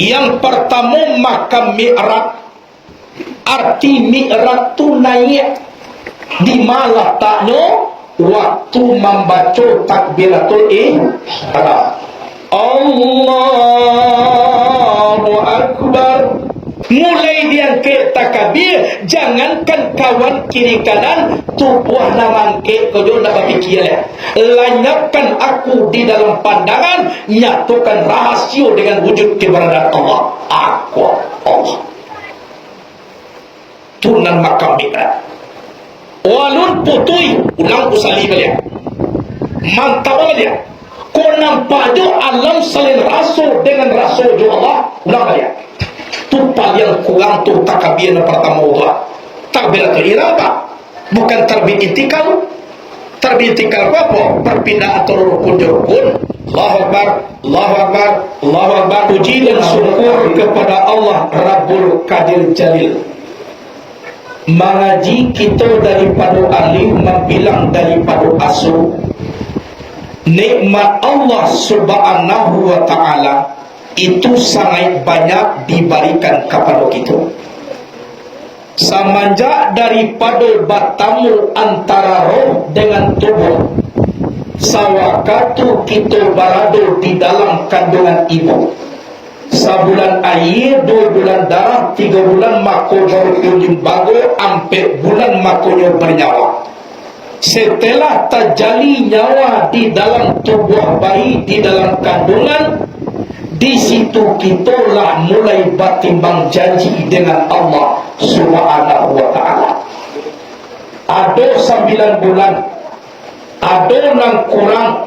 Yang pertama makam mi'raj. Arti mi'raj tu naik. Di mana taknya waktu membaca takbiratul ihram. Allahu Akbar. Mulai diangkat takbir, jangankan kawan kiri kanan, tubuh namangke kau nak berfikir. Lanyapkan aku di dalam pandangan, nyatukan rahasia dengan wujud keberadaan Allah. Aku Allah. Tunan makam mi'raj. Walun putui, ulang usali balik. Mantap balik. Kau nampak je alam saling rasul dengan rasul je Allah. Ulang balik. Tu paling kurang tu takbir yang pertama Allah. Takbiratul ihram apa? Bukan takbir intikal. Takbir intikal apa? Perpindahan atau rukun rukun. Allahu Akbar, Allahu Akbar, Allahu Akbar. Puji dan syukur kepada Allah Rabbul Qadir Jalil. Mengaji kita daripada alif, membilang daripada asal. Nikmat Allah Subhanahu wa ta'ala itu sangat banyak diberikan kepada kita. Semenjak daripada bertemu antara roh dengan tubuh, sewaktu kita berada di dalam kandungan ibu, sebulan air, 2 bulan darah, 3 bulan makonya baru, 4 bulan makonya bernyawa. Setelah terjadi nyawa di dalam tubuh bayi, di dalam kandungan, di situ kita lah mulai bertimbang janji dengan Allah Subhanahu wa ta'ala. Ada 9 bulan, ada yang kurang,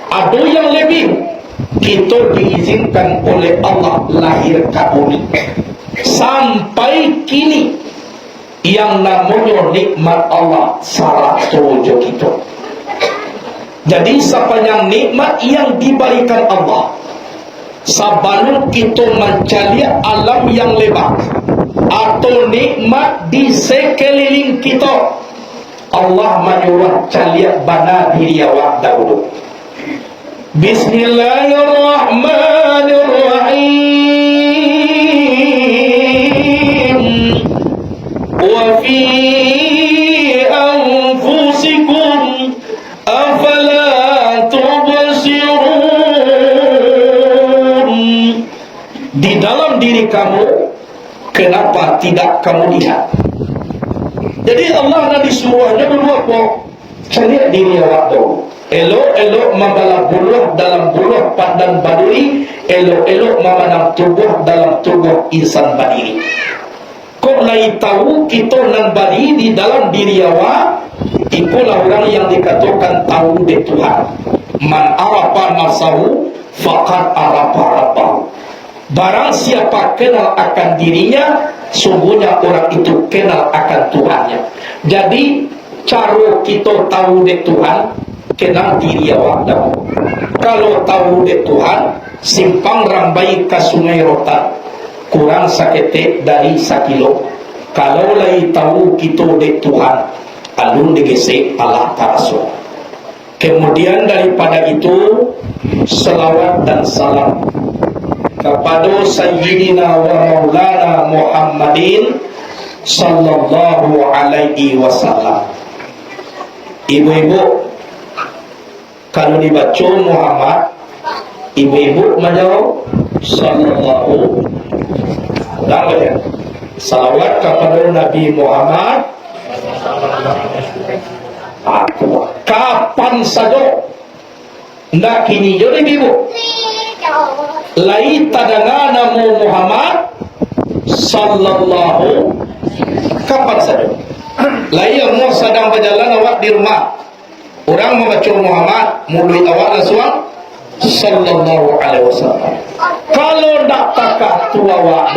ada yang lebih. Kita diizinkan oleh Allah lahir ke bumi. Sampai kini yang namanya nikmat Allah salah tujuh kita. Jadi sepanjang nikmat yang diberikan Allah, sebelum kita mencari alam yang lebar atau nikmat di sekeliling kita, Allah menyuruh cari bana diri awak dahulu. Bismillahirrahmanirrahim. Wa fi anfusikum afala tubsirun. Di dalam diri kamu, kenapa tidak kamu lihat? Jadi Allah nak disuruhnya berdua kok. Cari diri awak dulu. Elok-elok membalas buluh dalam buluh pandan baduri, elok-elok memandang tubuh dalam tubuh insan badiri. Kau lai tahu kita nan badi di dalam diri awak, itulah orang yang dikatakan tahu di Tuhan. Man arafa nafsahu faqad arafa rabbahu. Barang siapa kenal akan dirinya, sungguhnya orang itu kenal akan Tuhannya. Jadi cara kita tahu di Tuhan, kenal diri awak dahulu. Kalau tahu di Tuhan, simpang rambai ke sungai rotan, kurang saketek dari 1 kilo. Kalau lagi tahu kita di Tuhan, alun digesek Allah Rasul. Kemudian daripada itu, selawat dan salam kepada Sayyidina wa Maulana Muhammadin sallallahu alaihi wasallam. Ibu-ibu, kalau dibaca Muhammad, ibu-ibu menjawab sallallahu alaihi wasallam. Salawat kepada Nabi Muhammad. Kapan saja ndak kini jadi ibu. Lai tadanga nama Muhammad sallallahu kapan saja. Lai yang mau sedang berjalan awak di rumah, orang membaca Muhammad, mulut awak langsung sallallahu alaihi wasallam. Kalau tak takah tu awak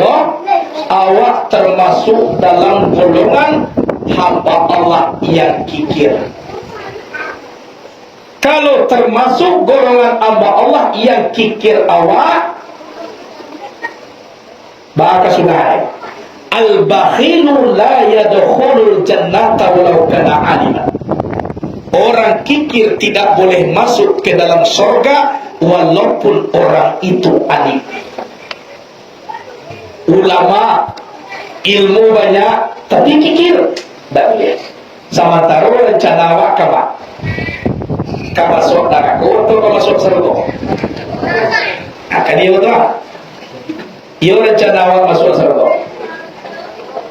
termasuk dalam golongan hamba Allah yang kikir. Kalau termasuk golongan hamba Allah yang kikir awak, bahasa sungai al-bakhilu la yadkhulul jannata walau kana aliman. Orang kikir tidak boleh masuk ke dalam surga walaupun orang itu alim. ulama, ilmu banyak, tapi kikir tak boleh. Sementara rencana awak kamu masuk neraka atau kamu masuk surga? Akan dia betul. Ia rencana awak masuk surga.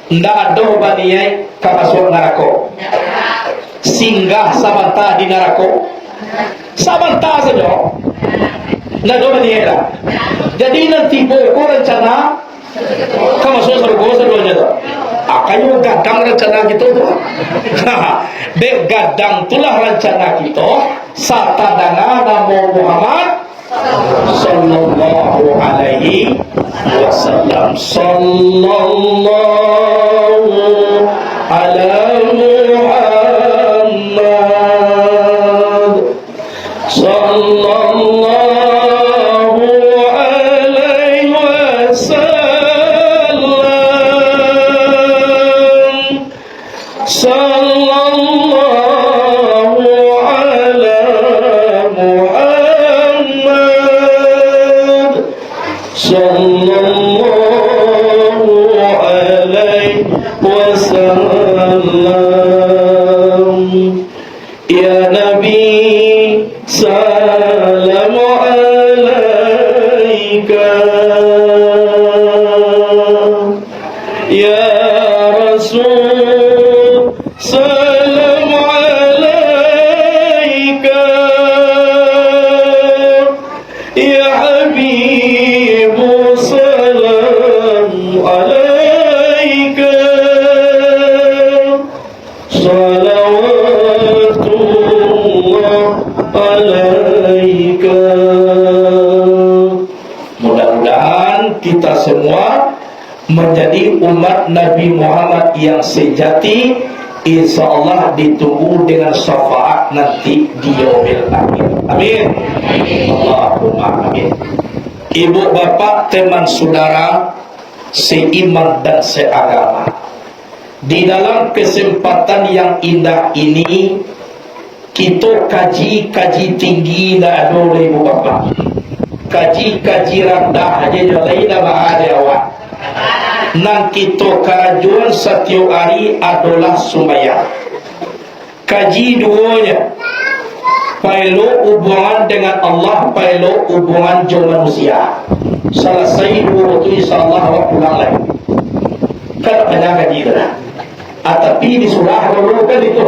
Ndak ada baniai kamu masuk neraka. Singgah sebentar di neraka. Sebentar saja. Ndak ada baniai dah. Jadi nanti pokok rencana kamu masuk surga seduanya tu. Akannya gadang rencana kita tu. Dek gadang itulah rencana kita. Satadana Nabi Muhammad sallallahu alaihi wasallam. Sallallahu alaihi Muhammad. Sallallahu alaihi wasallam. Sallallahu ala Muhammad. Sallallahu alaihi wasallam. Ya Nabi, salam alaika. Ya Rasul, salam alaika. Ya Habibu, salam alaika. Salawatullah alaika. Mudah-mudahan kita semua menjadi umat Nabi Muhammad yang sejati, insyaallah ditunggu dengan syafaat nanti di yaumil akhir. Amin. Allahumma amin. Ibu bapak, teman saudara seiman dan seagama, di dalam kesempatan yang indah ini kita kaji tinggi dah ada oleh ibu bapak. Kaji rendah aja lain dah ada awak. Nang kita kerajuan setiap hari adalah sembahyang. Kaji duanya, pailo hubungan dengan Allah, pailo hubungan dengan manusia. Selesai dua itu insyaAllah awak pulang lagi. Kan banyak kaji dah. Tapi di surah dulu kan itu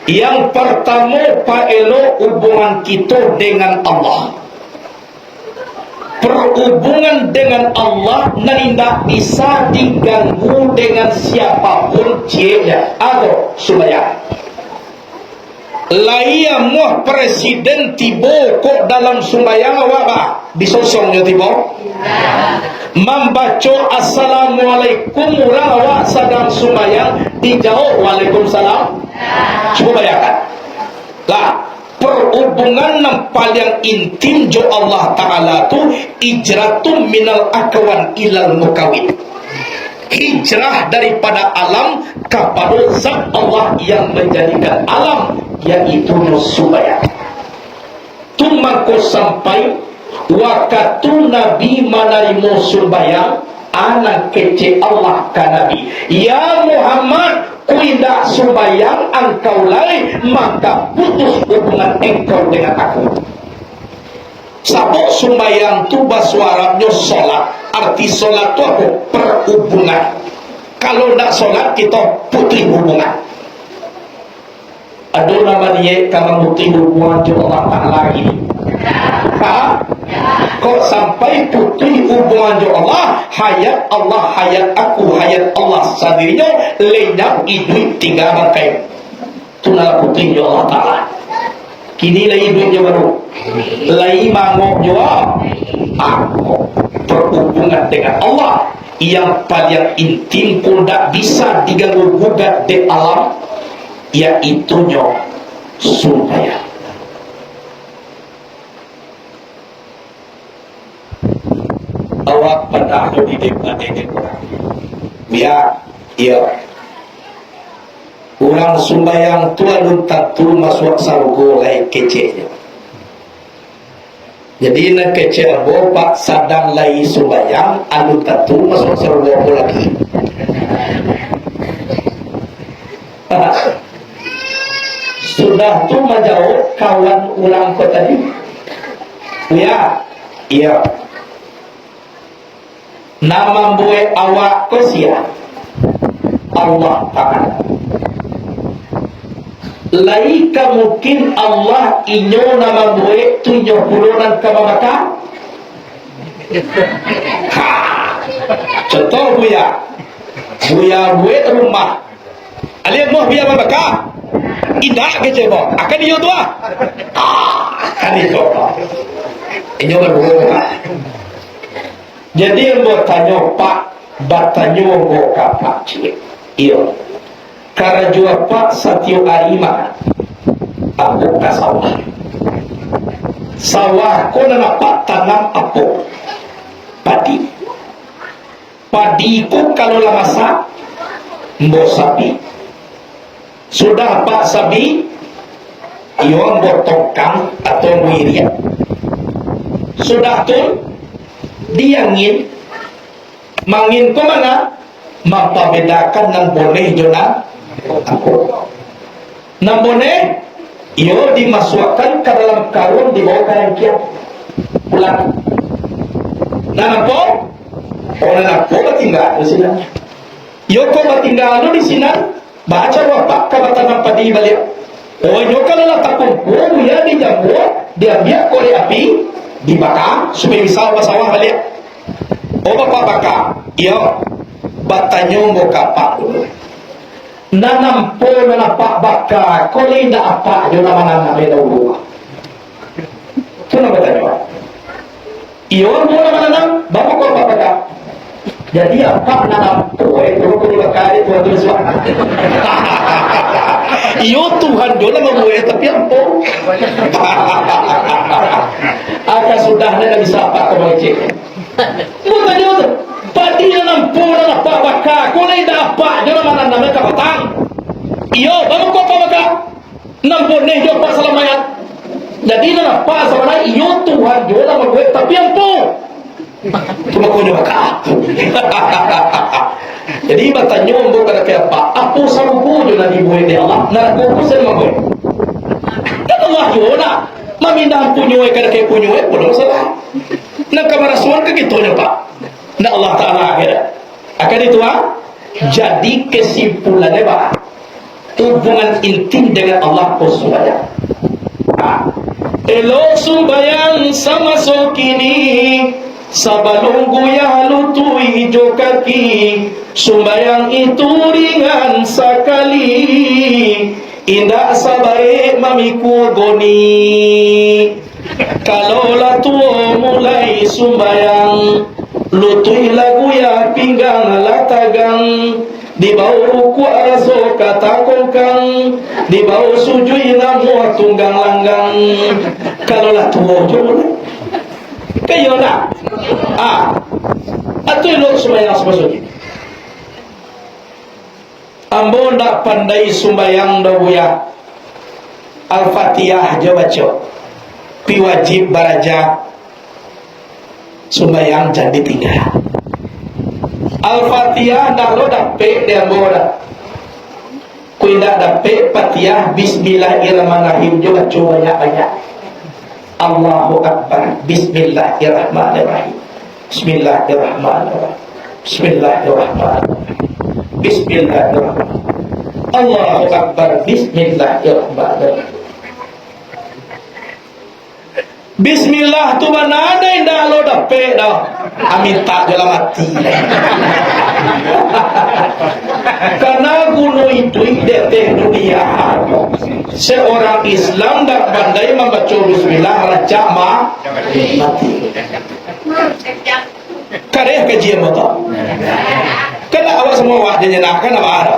yang pertama, pailo hubungan kita dengan Allah. Perhubungan dengan Allah tidak bisa diganggu dengan siapapun cieknya atau sembahyang. Laia muah presiden tiba kok dalam sembahyang awak disosongnya tiba membaca assalamualaikum orang awak sedang sembahyang dijawab waalaikumsalam. Coba bayangkan lah, perhubungan yang paling intim jo Allah Ta'ala tu ijratum minal akwan ilal mukawin. Hijrah daripada alam kepada zat Allah yang menjadikan alam, yaitu sembahyang. Tu mangko sampai waktu Nabi menerima sembahyang, anak kecil Allah ke Nabi, ya Muhammad, ku tidak sembahyang engkau lain, maka putus hubungan engkau dengan aku. Sabuk sembahyang tu bahasa Arabnya solat. Arti solat tu apa? Perhubungan. Kalau tidak solat kita putus hubungan. Ada nama dia kalau putus hubungan dengan Allah Ta'ala ini. Kok sampai putus hubungan dengan Allah, hayat Allah, hayat aku, hayat Allah sendirinya lenyap hidup tinggal bangkai. Itu nama putus dengan Allah Ta'ala. Kini lagi hidupnya baru, lagi mangok juga. Aku berhubungan dengan Allah yang paling intim pun tak bisa diganggu gugat di alam, yaitunya sembahyang. Awak pada di depan ini biar ia orang sembahyang tu alun tentu masuk surga lain kecilnya. Jadi nak kecebo pak sadang lai sembayang anu tatu masuk serwo lagi. Sudah tu majauh kawan ulang ko tadi. Ya, iya. Nama buat awak ko sia Allah Ta'ala. Laika mungkin Allah inyo nama buat tunyo pulunan kamabaka. Contoh buya buat rumah. Alian mau biar mabaka. Indah kece bo. Akan iyo tua. Kan itu. Inyo kan buat. Jadi yang buat tanya pak, batanyo bo kapak cik. Iyo. Karena jua pak Satyo Arima aku ke sawah ko na pak tanam apa padi ko kalau lah masak mbo sapi sudah pak sapi iyo botokang atau wiria sudah tu diangin mangin ko mana mampabedakan ng boleh jona aku nampone iyo dimasukkan ke dalam karung dibawa ke rangkiat pulang nampo orang aku bertinggal di sini iyo ko bertinggal di sini baca wapak kabatan apa di balik oh iyo kalau lah takumpu ya dijamu diambil korek api dibakar supaya bisa sawah balik oh bapak bakar iyo batanyo mo kapak dulu nanampo na napak baka kolay na apa yun naman ang namin na ulo ito na ba tayo iyon mo naman nanam bapak ko baka jadi apa nanampo ito ko di bakari Tuhan Yesus iyo Tuhan doon na mabuhay tapi ampo aka sudah na bisa apa kemajik mo tayo pati na ng pura na pabaka kulay na apa yun naman ang namin kapatang iyo bago ko pabaka ng punay yun pa sa lamayan jadi na apa sa manay iyo Tuhan yun na magwet tapi ang po tumakon yung baka jadi batanyo ang buka na kaya pa apo sa rupo yun na dibuhay ni Allah na nagkukusin magwet kan Allah yun na mamindahan punyoy ka na kaya punyoy pulang salah nagkamarasuan ka gito niya pa na Allah Ta'ala akhirat akan itu jadi kesimpulannya pak hubungan intim dengan Allah sembahyang elok sembahyang sama sokini sabalung guyah lutui hijau kaki sembahyang itu ringan sekali indah sabaik mamiku goni kalaulah tua mulai sembahyang lutui lagu ya pinggang latagang di bawah ruku aso katakongkang di bawah sujud namu tunggang langgang kalau lah tuwo jumlah kayo na atau lo sembahyang sebesar ini ambo ndak pandai sembahyang dah buya Al-Fatihah aja baca pi wajib baraja sembahyang jadi tinggal Al-Fatihah dah lo dapet dia boda kui dah dapet Fatihah Bismillahirrahmanirrahim juga coba banyak Allahu Akbar Bismillahirrahmanirrahim Bismillahirrahmanirrahim Bismillahirrahmanirrahim Bismillahirrahmanirrahim Allahu Akbar Bismillahirrahmanirrahim Bismillah tu mana ada yang dah lo dapet dah. Aminta dalam hati. Karena gunung itu deteh dunia. Seorang Islam tak pandai membaca Bismillah raja mati. Kareh kajian betul. Kena awak semua wajah nyenangkan apa ada.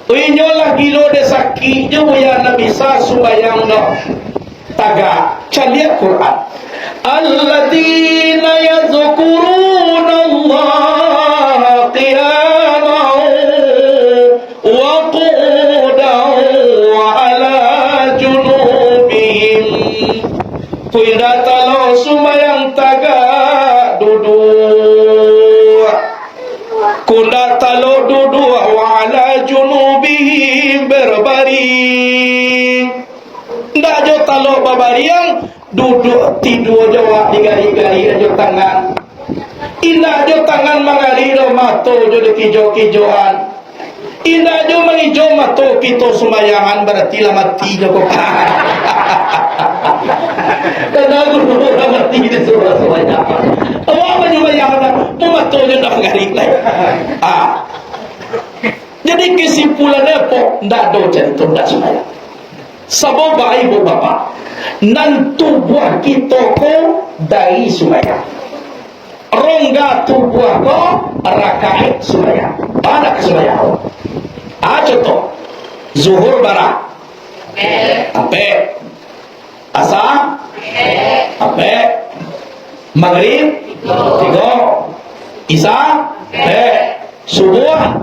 Inyolah gilo de sakitnya ya Nabi sa subayang no. Taga caliat Quran alladzina yadhkuruna Allah qiyaman wa qu'udan wa ala junubihim tangan. Indah jo tangan mangalilo mato jo de kijo-kijoan. Indah jo mangijo mato kita sumayangan berarti lah mati jo kok. Karena guru orang mati di surah sumayangan. Apa sumayangan mato jo dah mengalir lah. Jadi kesimpulannya apa? Ndak do jadi tunda sumayang. Sabab ibu bapa nan tubuh kita ko dari sumayang. Rongga tubuh ko rakaat sumayang. Pada sumayang. Contoh zuhur bara ape, asar ape, maghrib tiga, isya subuh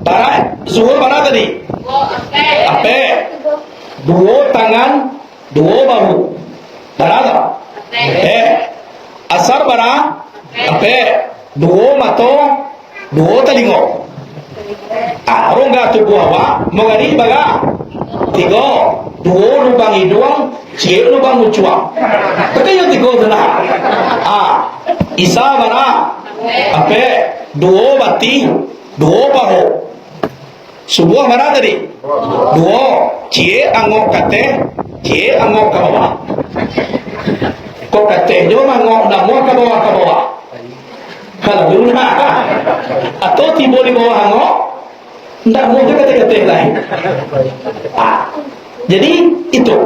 bara. Zuhur bara tadi ape, dua tangan dua bahu bara tak? Asar bara ape, dua mata dua telinga. Rongga tubuh awak mengenai baga tiga, dua lubang hidung, cie lubang mucuang. Tapi yang tiga adalah isa bara ape, dua bati dua bahu. Subuh bara tadi dua, cie angok kate, cie angok ke bawah. Kok kate jo angok namo ke bawah. Kalau dulu atau tiba di bawah angok, tidak mau juga kata-kata lain. Jadi itu.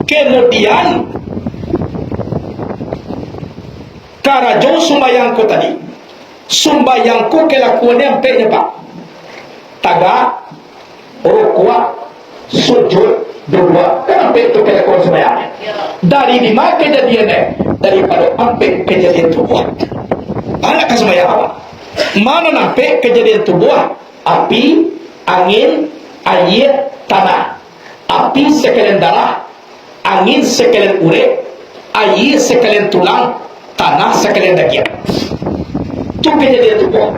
Kemudian karajo sumbayangku tadi, sumbayangku kelakuannya sampai pak. Tagak, rukuk, sujud, dua. Kenapa itu kelakuan sumbayang? Dari lima kejadiannya, daripada sampai kejadian tubuh. Mana kesembahyang apa? Mana nampak kejadian tubuh? Api, angin, air, tanah. Api sekalian darah, angin sekalian urip, air sekalian tulang, tanah sekalian daging. Itu kejadian tubuh.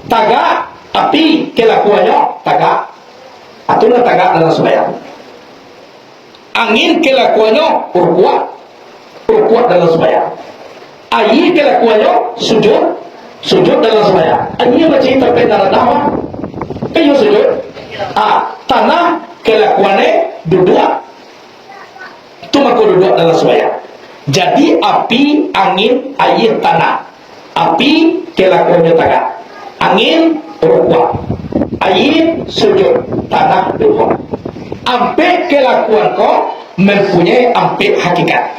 Tagak, api, kelakuannya tagak. Atulah tagak dalam sembahyang. Angin kelakuannya urkuat dalam sembahyang. Air kelakuannya sujud dalam sembahyang. Air macam terkait dalam nama, kayu sujud. Tanah kelakuannya duduk. Itu maku duduk dalam sembahyang. Jadi api, angin, air, tanah. Api kelakuannya tagak. Angin rukuk. Air sujud. Tanah duduk. Ampe kelakuan kau mempunyai ampe hakikat.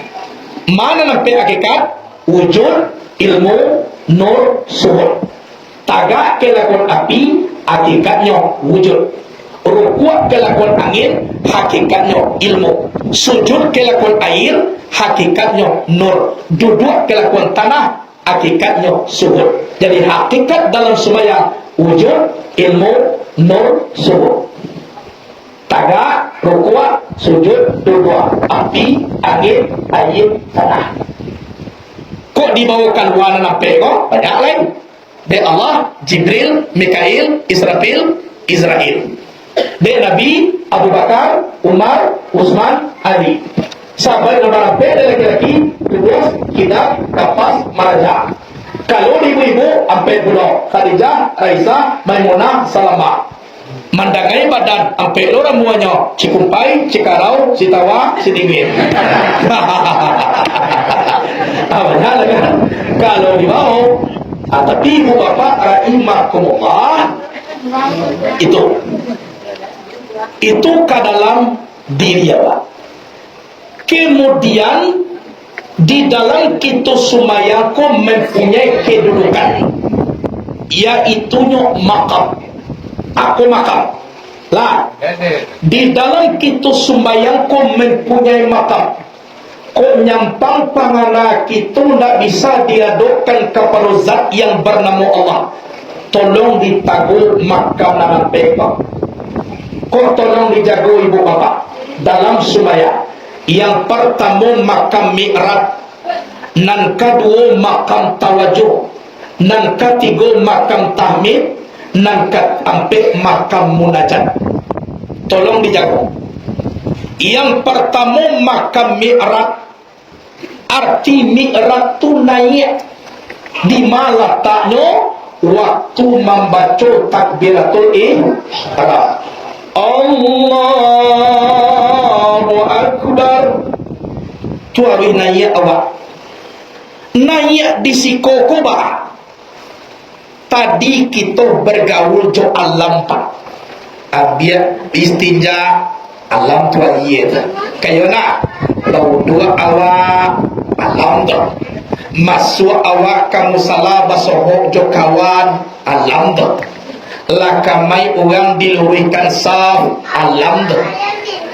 Mana ampe hakikat? Wujud, ilmu, nur, suhud. Tagak kelakuan api, hakikatnya wujud. Rukuk kelakuan angin, hakikatnya ilmu. Sujud kelakuan air, hakikatnya nur. Duduk kelakuan tanah, hakikatnya suhud. Jadi hakikat dalam sembahyang wujud, ilmu, nur, suhud. Tagak, rukuk, sujud, duduk. Api, angin, air, tanah. Kok dibawakan warna nampak kok? Banyak lain. Dari Allah, Jibril, Mikail, Israfil, Israel. Dari Nabi, Abu Bakar, Umar, Utsman, Ali. Sahabat nama nampak dari laki-laki, Kudus, Kitab, Kapas, Maraja. Kalau ibu-ibu, ampe pulau. Khadijah, Raisa, Maimunah, Salamah. Mandangai badan, ampe orang muanya. Cikumpai, Cikarau, Sitawa, Sidingin. Banyak lah kan. Kalau di bawah, tapi ibu bapak rahimakumullah, itu ke dalam diri Allah. Kemudian di dalam kita sumayangku mempunyai kedudukan, yaitu makam. Aku makam lah. Di dalam kita sumayangku mempunyai makam. Kok nyampang pangana kita tidak bisa diadukan kepada zat yang bernama Allah. Tolong ditagu makam nama pekak. Kok tolong dijaga ibu bapa dalam sembahyang. Yang pertama makam mi'rad, nan kedua makam tawajuh, nan ketiga makam tahmid, nan keempat makam munajat. Tolong dijaga. Yang pertama makam mi'rad, Arti mi'raj tu naik. Di mana taknya? Waktu membaca takbiratul ihram. Allahu Akbar. Tu harus naik awak. Naik di sikokoba. Tadi kita bergaul jo alam pak. Biar istinja alam tu ayat. Kayo nak. Tahu dua awak alam tu. Masuk awak kamu salah basohok jo kawan alam tu. Lakamai orang dilurikan saf alam tu.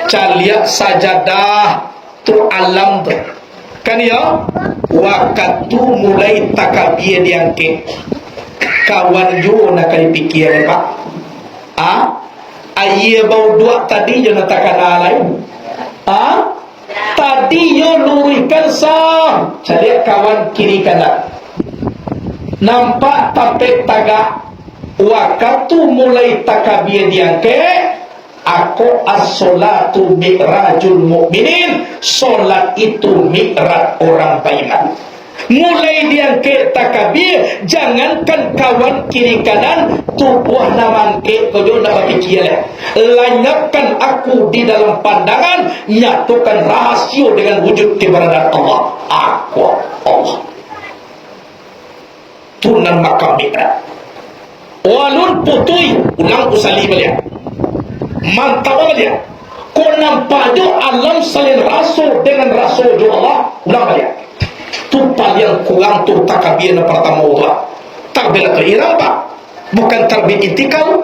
Caliak sajadah tu alam tu. Kan ya? Waktu mulai takabir diangkat. Kawan you nak kali fikir pak. Ayah bau dua tadi you nak takkan lain. Tadi you lurikan sah. Cari kawan kiri kanan. Nampak tapet tagak. Waktu mulai takabir diangkat. Aku as-salatu mi'rajul mu'minin. Solat itu mi'raj orang beriman. Mulai diangkat takabir. Jangankan kawan kiri kanan. Tubuh namangke. Kau nak berfikir. Lanyapkan aku di dalam pandangan. Nyatukan rahasia dengan wujud keberadaan Allah. Aku Allah. Tunan makam mi'raj. Walun putui. Ulang usali beliau. Mantap beliau. Kau nampak jo alam salin rasul dengan rasul jo Allah. Ulang beliau. Tu paling kurang tu takbir pertama tu. Takbiratul ihram pak. Bukan takbir intikal.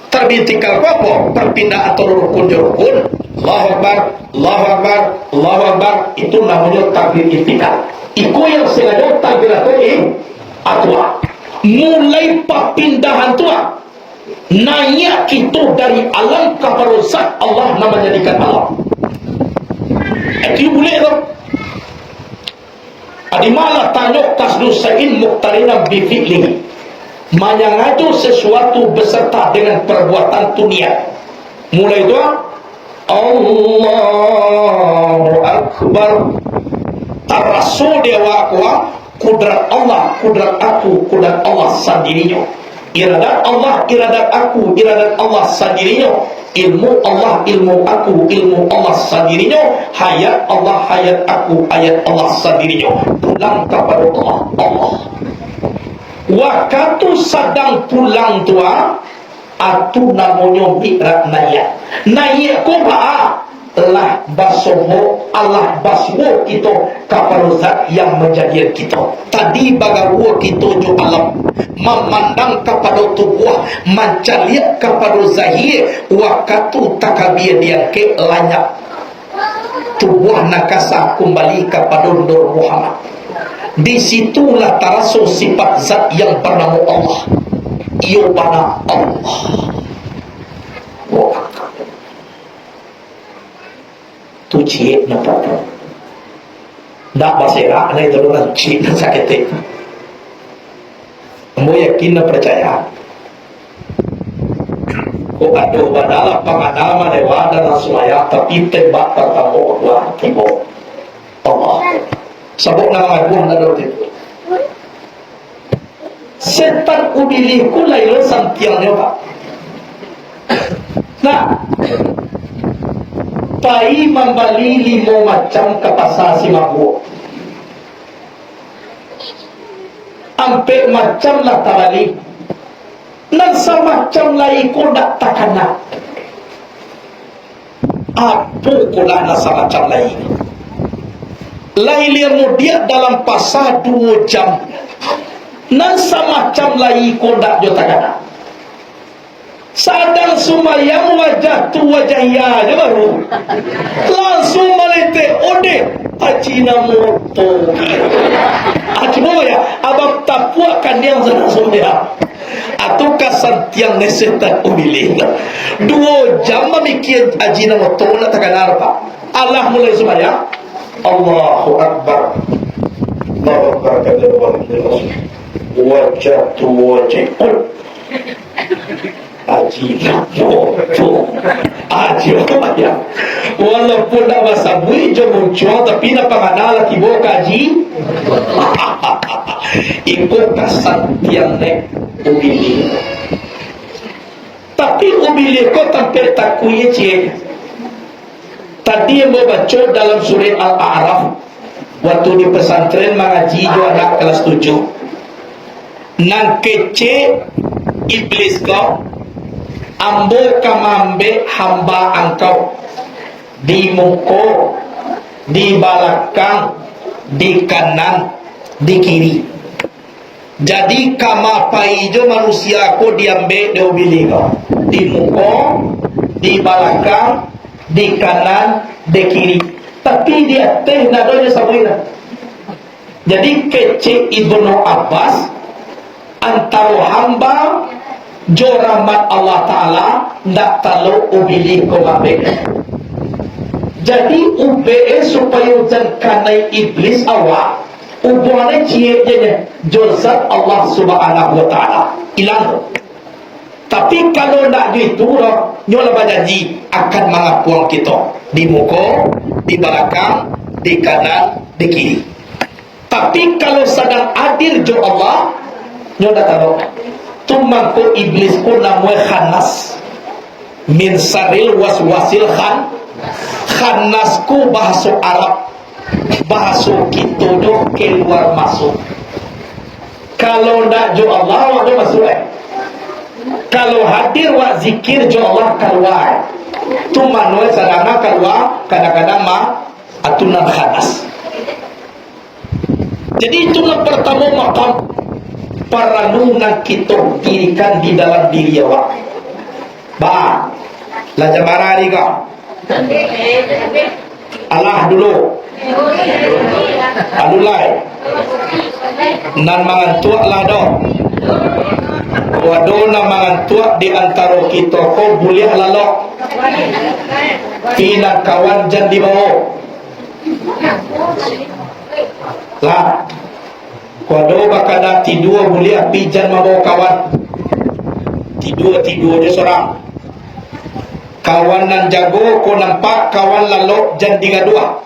Takbir intikal apa? Perpindahan atau rukun rukun. Allahu Akbar, Allahu Akbar, Allahu Akbar. Itu namanya takbir intikal. Iku yang sengaja takbiratul ihram. Mulai perpindahan tu. Naik kita dari alam kepada zat Allah nama jadikan Allah. Itu boleh tak? Adimana tanya kasdu sa'in muqtarina bifi'lihi. Manyangaju sesuatu beserta dengan perbuatan dunia. Mulai itu Allahu Akbar. Tarasul dia wakwa. Kudrat Allah, kudrat aku, kudrat Allah sendirinya. Iradat Allah, iradat aku, iradat Allah sendirinya. Ilmu Allah, ilmu aku, ilmu Allah sendirinya. Hayat Allah, hayat aku, hayat Allah sendirinya. Pulang kepada Allah. Waktu sedang pulang tua, atu namanya mi'raj naik. Naik ko ba? Allah basoho, Allah baswo kita kepada zat yang menjadikan kita. Tadi bagaimana kita jo alam memandang kepada tubuh, mencaliak kepada zahir. Waktu takabir dia ke lanyak tubuh nakasa kembali kepada Nur Muhammad. Disitulah taraso sifat zat yang bernama Allah. Ia bana Allah. Tu cik nampak tu. Tak berserak, nak itu orang cik nak sakit. Kamu yakin dan percaya? Kau ada badalah pengalaman lewat dan semaya, tapi tembak pertama dua tiba. Allah. Sebab nama aku nak ada itu. Setan udiliku lain santiangnya pak. Nah. Pai membeli 5 macam ke pasar Singapura. Ampe macam lah tabali. Nan semacam lain ko dak takana. Apa ko lah nan semacam lain. Lain liar dia dalam pasar 2 jam. Nan semacam lain ko dak jo takana. Sadang sumayang wajah tu wajah ya je baru langsung melete ode acina moto acina ya abang tapuakan yang langsung dia atau kasan tiang nesetan umilih 2 jam memikir acina moto nak takkan apa Allah mulai sumayang Allahu Akbar Allahu Akbar wajah tu wajah Aji moto, aji ya. Walaupun nak bahasa bui je muncul, tapi nak pengenal lagi bawa kaji. Ikut kasat tiang nek ubili. Tapi ubili kau tampil takui cie. Tadi yang baca dalam surah Al-A'raf, waktu di pesantren mengaji jo anak kelas 7. Nang kece iblis kau, ambo kamambe hamba engkau di muka, di belakang, di kanan, di kiri. Jadi kama paijo manusia ko diambil de ubili kau, di muka, di belakang, di kanan, di kiri. Tapi dia teh nadonya sabuina. Jadi kece Ibnu Abbas antara hamba jo rahmat Allah Ta'ala ndak tahu ubili ko ngabek. Jadi UBE supaya jangan kanai iblis awak ubuannya cie je jozat Allah Subhanahu Wa Ta'ala hilang. Tapi kalau nak gitu nyola berjanji akan mengapuang kita di muka, di belakang, di kanan, di kiri. Tapi kalau sedang adil jo Allah nyola tahu tumangku iblis ku namanya khanas min saril waswasil khanasku bahasa Arab, bahasa kita do keluar masuk. Kalau ndak jo Allah wak do masuk kalau hadir wak zikir jo Allah keluar. Tu manual sadana keluar kadang-kadang mah atunan khanas. Jadi itulah pertama makam peranungan kita dirikan di dalam diri awak. Ba, lajar marah ni kau. Allah dulu. Adulai. Nan mangantuak lah dah. Waduh nan mangantuak di antara kita kau boleh lalok. Pina kawan jan di bawah. Lah. Waduh bakal nak tidur boleh api jan mabawa kawan. Tidur dia seorang. Kawan nan jago ko nampak kawan lalok jan digadua.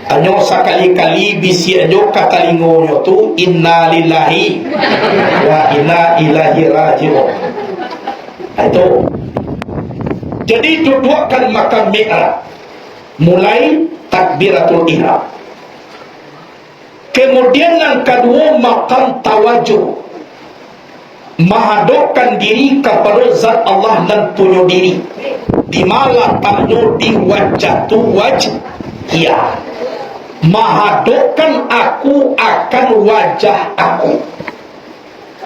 Anyo sekali-kali bisi anyo katalingonyo tu inna lillahi wa inna ilaihi raji'un. Itu. Jadi dudukkan makam mi'raj. Mulai takbiratul ihram. Kemudian yang kedua makam tawajuh. Menghadapkan diri kepada zat Allah dan punya diri. Di mana taknya di wajah tu wajah. Ya. Menghadapkan aku akan wajah aku.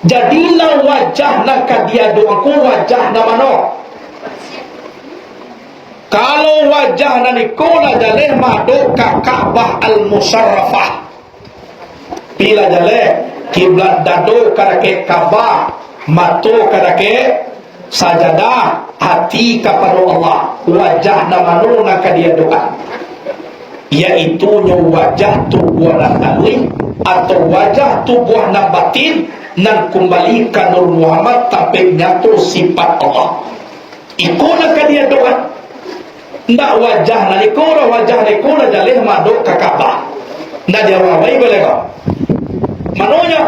Jadilah wajah nak dia doaku wajah nama no. Kalau wajah nak nikola jaleh madok ke Ka'bah al-Musharrafah. Bila jaleh kiblat dado kadake Ka'bah, mato kadake sajadah, hati kepada Allah, wajah nama no nak dia doa. Yaitu wajah tubuh nak talwi atau wajah tubuh nak batin nan kembali ke Nur Muhammad tapi nyatu sifat Allah. Ikuna ke dia doa. Ndak wajah na likura wajah likura jalih maduk ke Ka'bah. Ndak dia wawai boleh kau. Manonya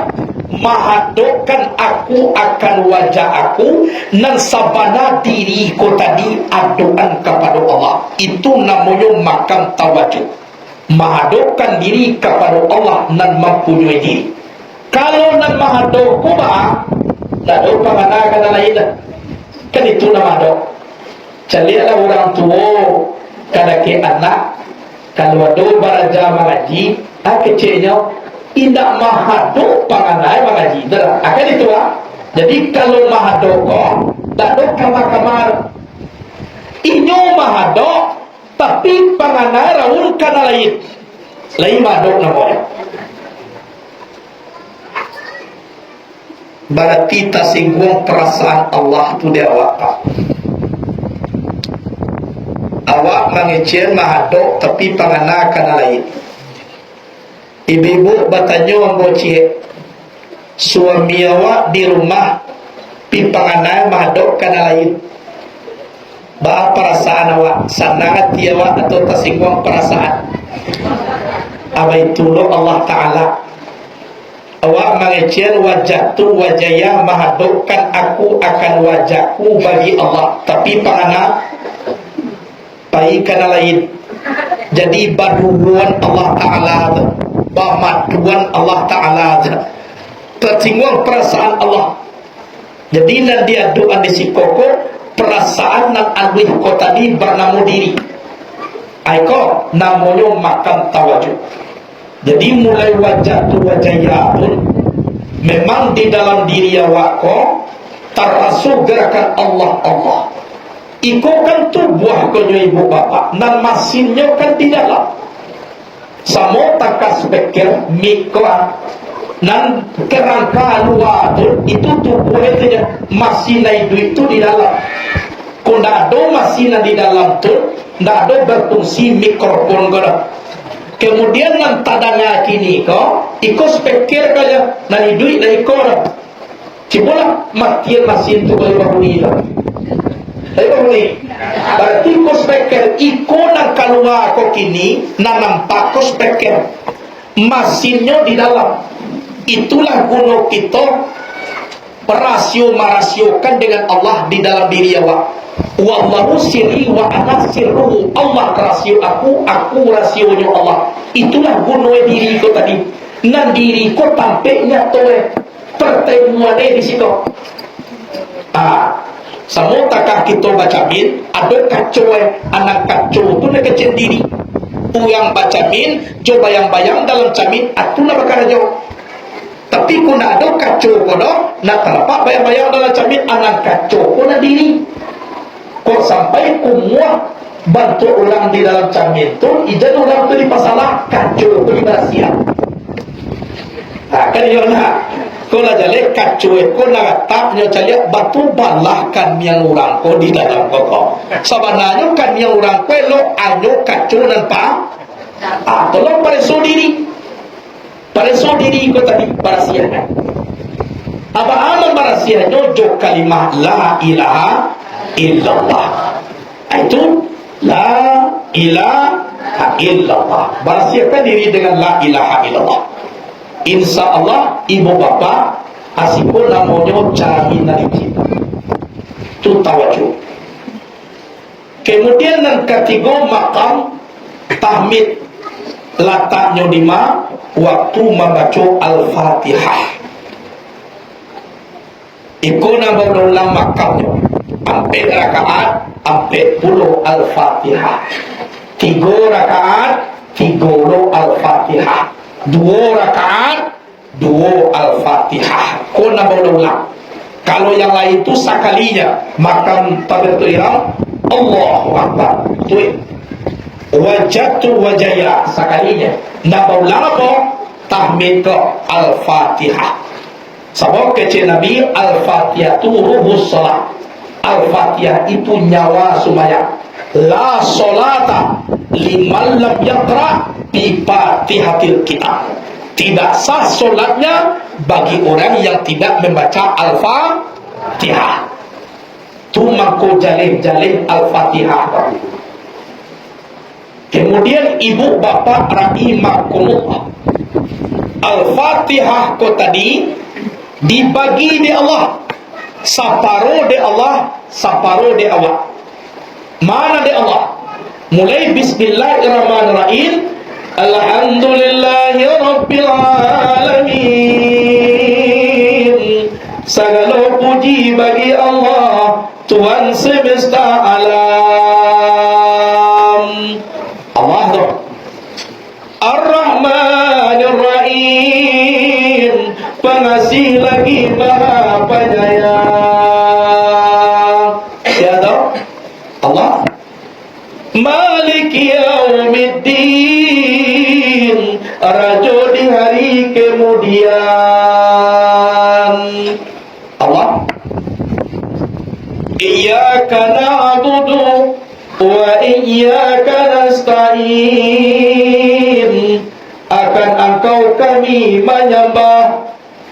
mahadukkan aku akan wajah aku nan sabana diriku tadi aduan kepada Allah. Itu namanya makam tawajuh. Mahadukkan diri kepada Allah nan mempunyai diri. Kalau nan mahadukku bah, tak ada pengana kata lain dah. Kan itu nama dok. Calilah orang tua kadang anak kalau ada baraja mengaji, kecilnya tidak mahaduk panganai mengaji. Dah, akan itu lah. Jadi kalau mahaduk kau, tak ada kamar-kamar. Inyo mahaduk, tapi panganai raun kana lain. Lain mahaduk namanya. Berarti tak singgung perasaan Allah tu dia awak. Awak mengecil mahaduk tapi pangana kana lain. Ibu-ibu bertanya ambo cik, suami awak di rumah pi pangana mahaduk kana lain. Ba perasaan awak, senang hati awak atau tersinggung perasaan? Apa itu Allah Ta'ala? Awak mengecil wajahtu wajaya mahadukkan aku akan wajahku bagi Allah. Tapi pangana baik kana lain. Jadi baduan Allah Ta'ala, bamaduan Allah Ta'ala, tersinggung perasaan Allah. Jadi nan dia doa di sikoko perasaan nan anwih ko tadi bernama diri. Aiko namanya makan tawajuh. Jadi mulai wajah tu wajaya pun memang di dalam diri awak ko terasuh gerakan Allah. Iko kan tu buah konyo ibu bapa nan masinnya kan di dalam. Samo takas bekir mikla nan kerangka luar tu itu tubuh itu masih naik duit itu di dalam. Kau ndak ada masih di dalam tu ndak ada berfungsi mikrofon kau. Kemudian nan tadanya kini kau ikut spekir kaya nan duit dari kau. Cipola matian mesin tu boleh berbunyi lah. Berarti kau spekir ikut nan keluar kau kini nan nampak kau spekir mesinnya di dalam. Itulah guna kita merasiokan dengan Allah di dalam diri awak. Wallahu sirri wa ana sirruhu. Allah rasio aku rasionya Allah. Itulah guna diri ko tadi. Nan diri ko tampaknya tole pertemuan di situ. Semua takah kita baca min ada kacau anak kacau tu nak kecil diri. Yang baca min coba bayang dalam camin atulah bakal jauh. Tapi ku nak ada kacau kono nak terlepak bayang-bayang dalam camin anak kacau kono diri. Kau sampai ku muat bantu orang di dalam camin tu ijan orang tu dipasalah kacau tu dibahasian. Kan yo nak kau lah jale kacau kau nak taknya caliak batu balahkan yang orang kau di dalam kau. Sebenarnya kan yang orang kau lo anyo kacau dan tolong pareso diri. Pareso diri kau tadi barasian. Apa amal barasiannya jo kalimah la ilaha illallah. Itu la ilaha illallah. Barasiakan diri dengan la ilaha illallah. Insya Allah ibu bapa asipun namanya cari dari kita. Itu tawajuh. Kemudian yang ketiga makam tahmid letaknya di mana waktu membaca Al-Fatihah. Ikona berulang makamnya. Ampe rakaat, ampe puluh Al-Fatihah. 3 rakaat, 30 Al-Fatihah. 2 rakaat, 2 Al-Fatihah. Kona berulang. Kalau yang lain itu sekalinya makam takbiratul ihram Allahu Akbar. Tuh. Wajatu wajaya sekalinya. Nak berulang apa? Tahmid ke Al-Fatihah. Sebab kecil Nabi Al-Fatihah itu ruhus salat. Al-Fatihah itu nyawa sembahyang. La solata liman lam yaqra bi Fatihatil Kitab. Tidak sah solatnya bagi orang yang tidak membaca Al-Fatihah. Tu mangko jalih-jalih Al-Fatihah. Kemudian ibu bapa rahimakumullah. Al-Fatihah ko tadi dibagi di Allah. Separuh di Allah, separuh di awak. Mana di Allah? Mulai bismillahirrahmanirrahim. Alhamdulillahi rabbil alamin. Segala puji bagi Allah, Tuhan semesta alam. Allah tu. Ar-Rahmanir-Rahim, pengasih lagi Maha Penyayang. Siapa? Allah. Malik Yaumiddin, Raja di hari kemudian. Allah. Iyyaka na'budu wa iyyaka nasta'in. Akan engkau kami menyembah,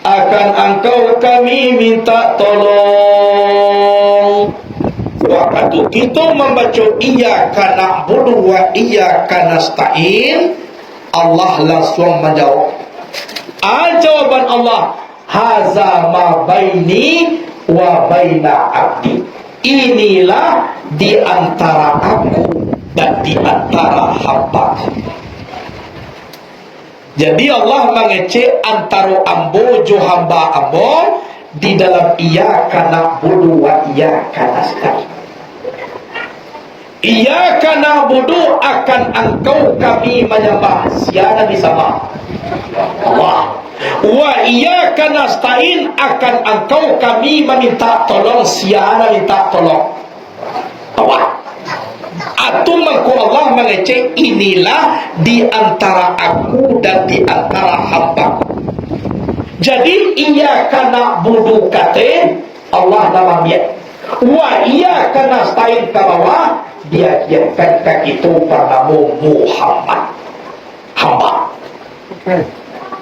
akan engkau kami minta tolong. Waktu kita membaca iyyaka na'budu wa iyyaka nasta'in, Allah langsung menjawab. Jawaban Allah, haza ma baini wa baina abdi. Inilah di antara aku dan di antara hamba. Jadi Allah mengecek antara ambo jo hamba ambo di dalam iyyaka na'budu wa iyyaka nasta'in. Iyyaka na'budu, akan engkau kami menyembah, siapa disembah? Allah. Wa iyyaka nasta'in, akan engkau kami meminta tolong, siapa minta tolong? Allah. Atau mengko Allah mengecek, inilah di antara aku dan di antara hamba. Jadi iyyaka na'budu kata Allah nama dia. Wa iyyaka nasta'in ke bawah, dia kiatkan itu bernama Muhammad, hamba.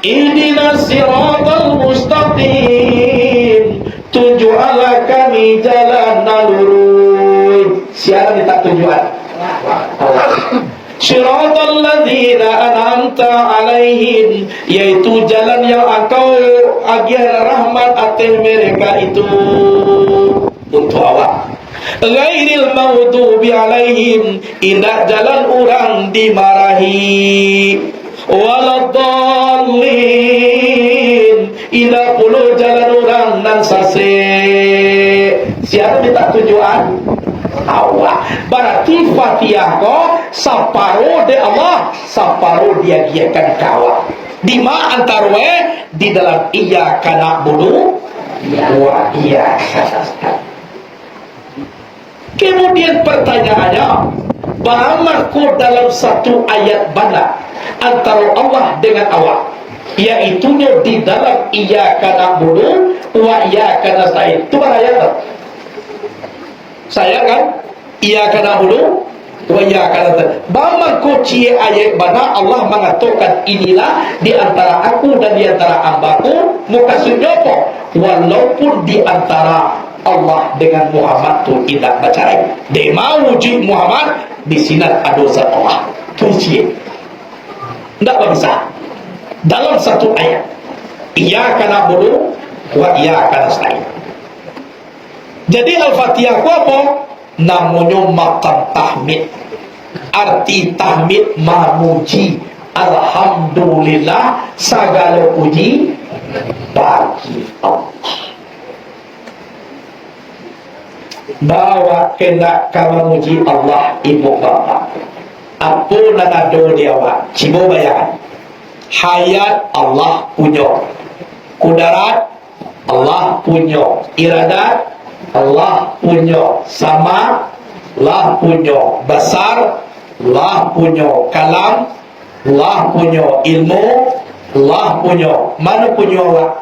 Ihdinas siratal mustaqim, tunjuklah kami jalan lurus. Siapa minta tujuan? Siratal ladzina an'amta alaihim, yaitu jalan yang engkau agian rahmat atas mereka itu. Untuk awak. Ghairil maghdubi alaihim, indah jalan orang dimarahi. Waladdallin, indah puluh jalan orang nan sase. Siapa minta tujuan? Allah. Berarti Fatihah ko saparo de Allah, saparo dia giakan kawa. Di ma antarwe di dalam iyyaka na'budu wa iyyaka nasta'in. Kemudian pertanyaannya, bagaimana dalam satu ayat bana antara Allah dengan awak, yaitu di dalam iyyaka na'budu wa iyyaka nasta'in. Itu ayat tak? Saya kan iyyaka na'budu wa iyyaka nasta'in. Bagaimana cie ayat bana Allah mengatakan inilah di antara aku dan di antara hambaku, muka sunyopo, walaupun di antara Allah dengan Muhammad tu tidak bercerai. Dia mau wujud Muhammad di sini ada zat Allah. Tuji. Tidak bisa. Dalam satu ayat, iyyaka na'budu wa iyyaka nasta'in. Jadi Al-Fatihah apa? Namanya maqam tahmid. Arti tahmid memuji. Alhamdulillah, segala puji bagi Allah. Bawa kena kamu muji Allah ibu bapa. Apa nanado dia wa? Cibo bayangan. Hayat Allah punya. Kudarat Allah punya. Iradat Allah punya. Sama Allah punya. Besar Allah punya. Kalam Allah punya. Ilmu Allah punya. Mana punya wa?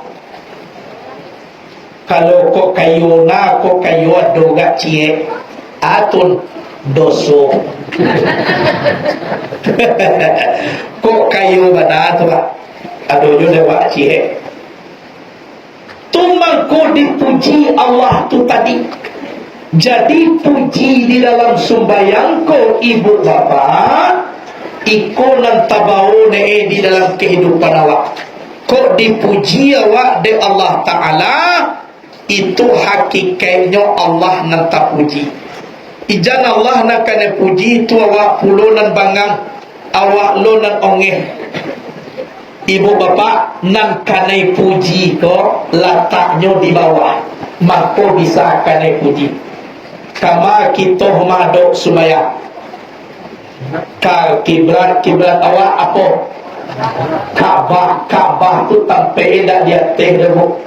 Kalau kok kayu na, kok kayu doga cie atun doso. Kok kayu bana tu ba? Adojo dewa cie. Tumbang ko dipuji Allah tu tadi. Jadi puji di dalam sembahyang ko ibu bapa, iko nan tabau ne di dalam kehidupan awak. Kok dipuji awak de Allah Ta'ala, itu hakikatnya Allah nan tak puji. Ijan Allah nak kena puji itu awak pulo nan bangang, awak lo nan ongeh. Ibu bapa nan kena puji ko letaknya di bawah, maka bisa kena puji. Kama kita madok sumaya. Ka kiblat awak apa? Ka'bah tu sampai dak dia teh demo.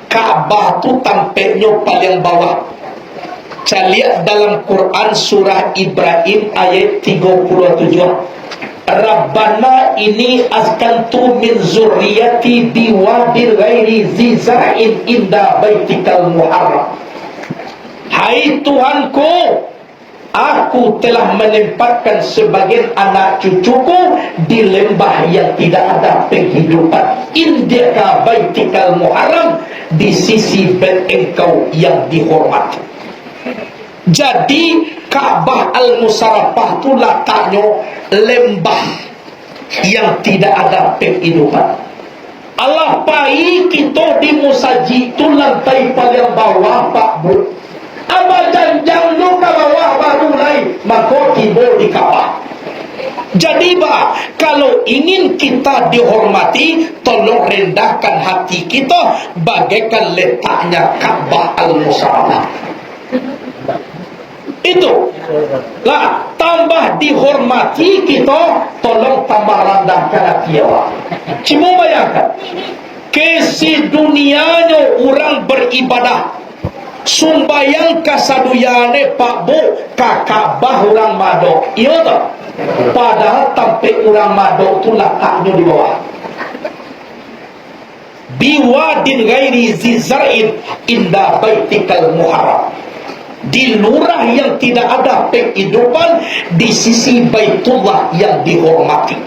Ka'bah tu tampaknya paling bawah. Caliat dalam Quran surah Ibrahim ayat 37. Rabbana ini askantu min zurriyati biwadil ghairi ziza'in inda baitikal muharram. Hai Tuhanku, aku telah menempatkan sebagian anak cucuku di lembah yang tidak ada penghidupan, indaka baitikal muharram, di sisi bait engkau yang dihormati. Jadi Ka'bah Al-Musarrafah itu letaknya lembah yang tidak ada penghidupan. Allah pai kita di musaji itu lantai paling bawah Pak Bu. Apa janjang lu ke bawah baru mulai maka tiba di Ka'bah. Jadi kalau ingin kita dihormati, tolong rendahkan hati kita bagaikan letaknya Ka'bah Al-Musarrafah. Itu lah, tambah dihormati kita, tolong tambah rendahkan hati awak. Cuma bayangkan, kesi dunianya orang beribadah, sumbayang kasaduyane Pak Bu Ka'bah orang madok, iya tak? Padahal tampik orang madok tu letaknya di bawah. Biwadin ghairi zizar'in inda baitikal muharram, di lurah yang tidak ada penghidupan di sisi Baitullah yang dihormati.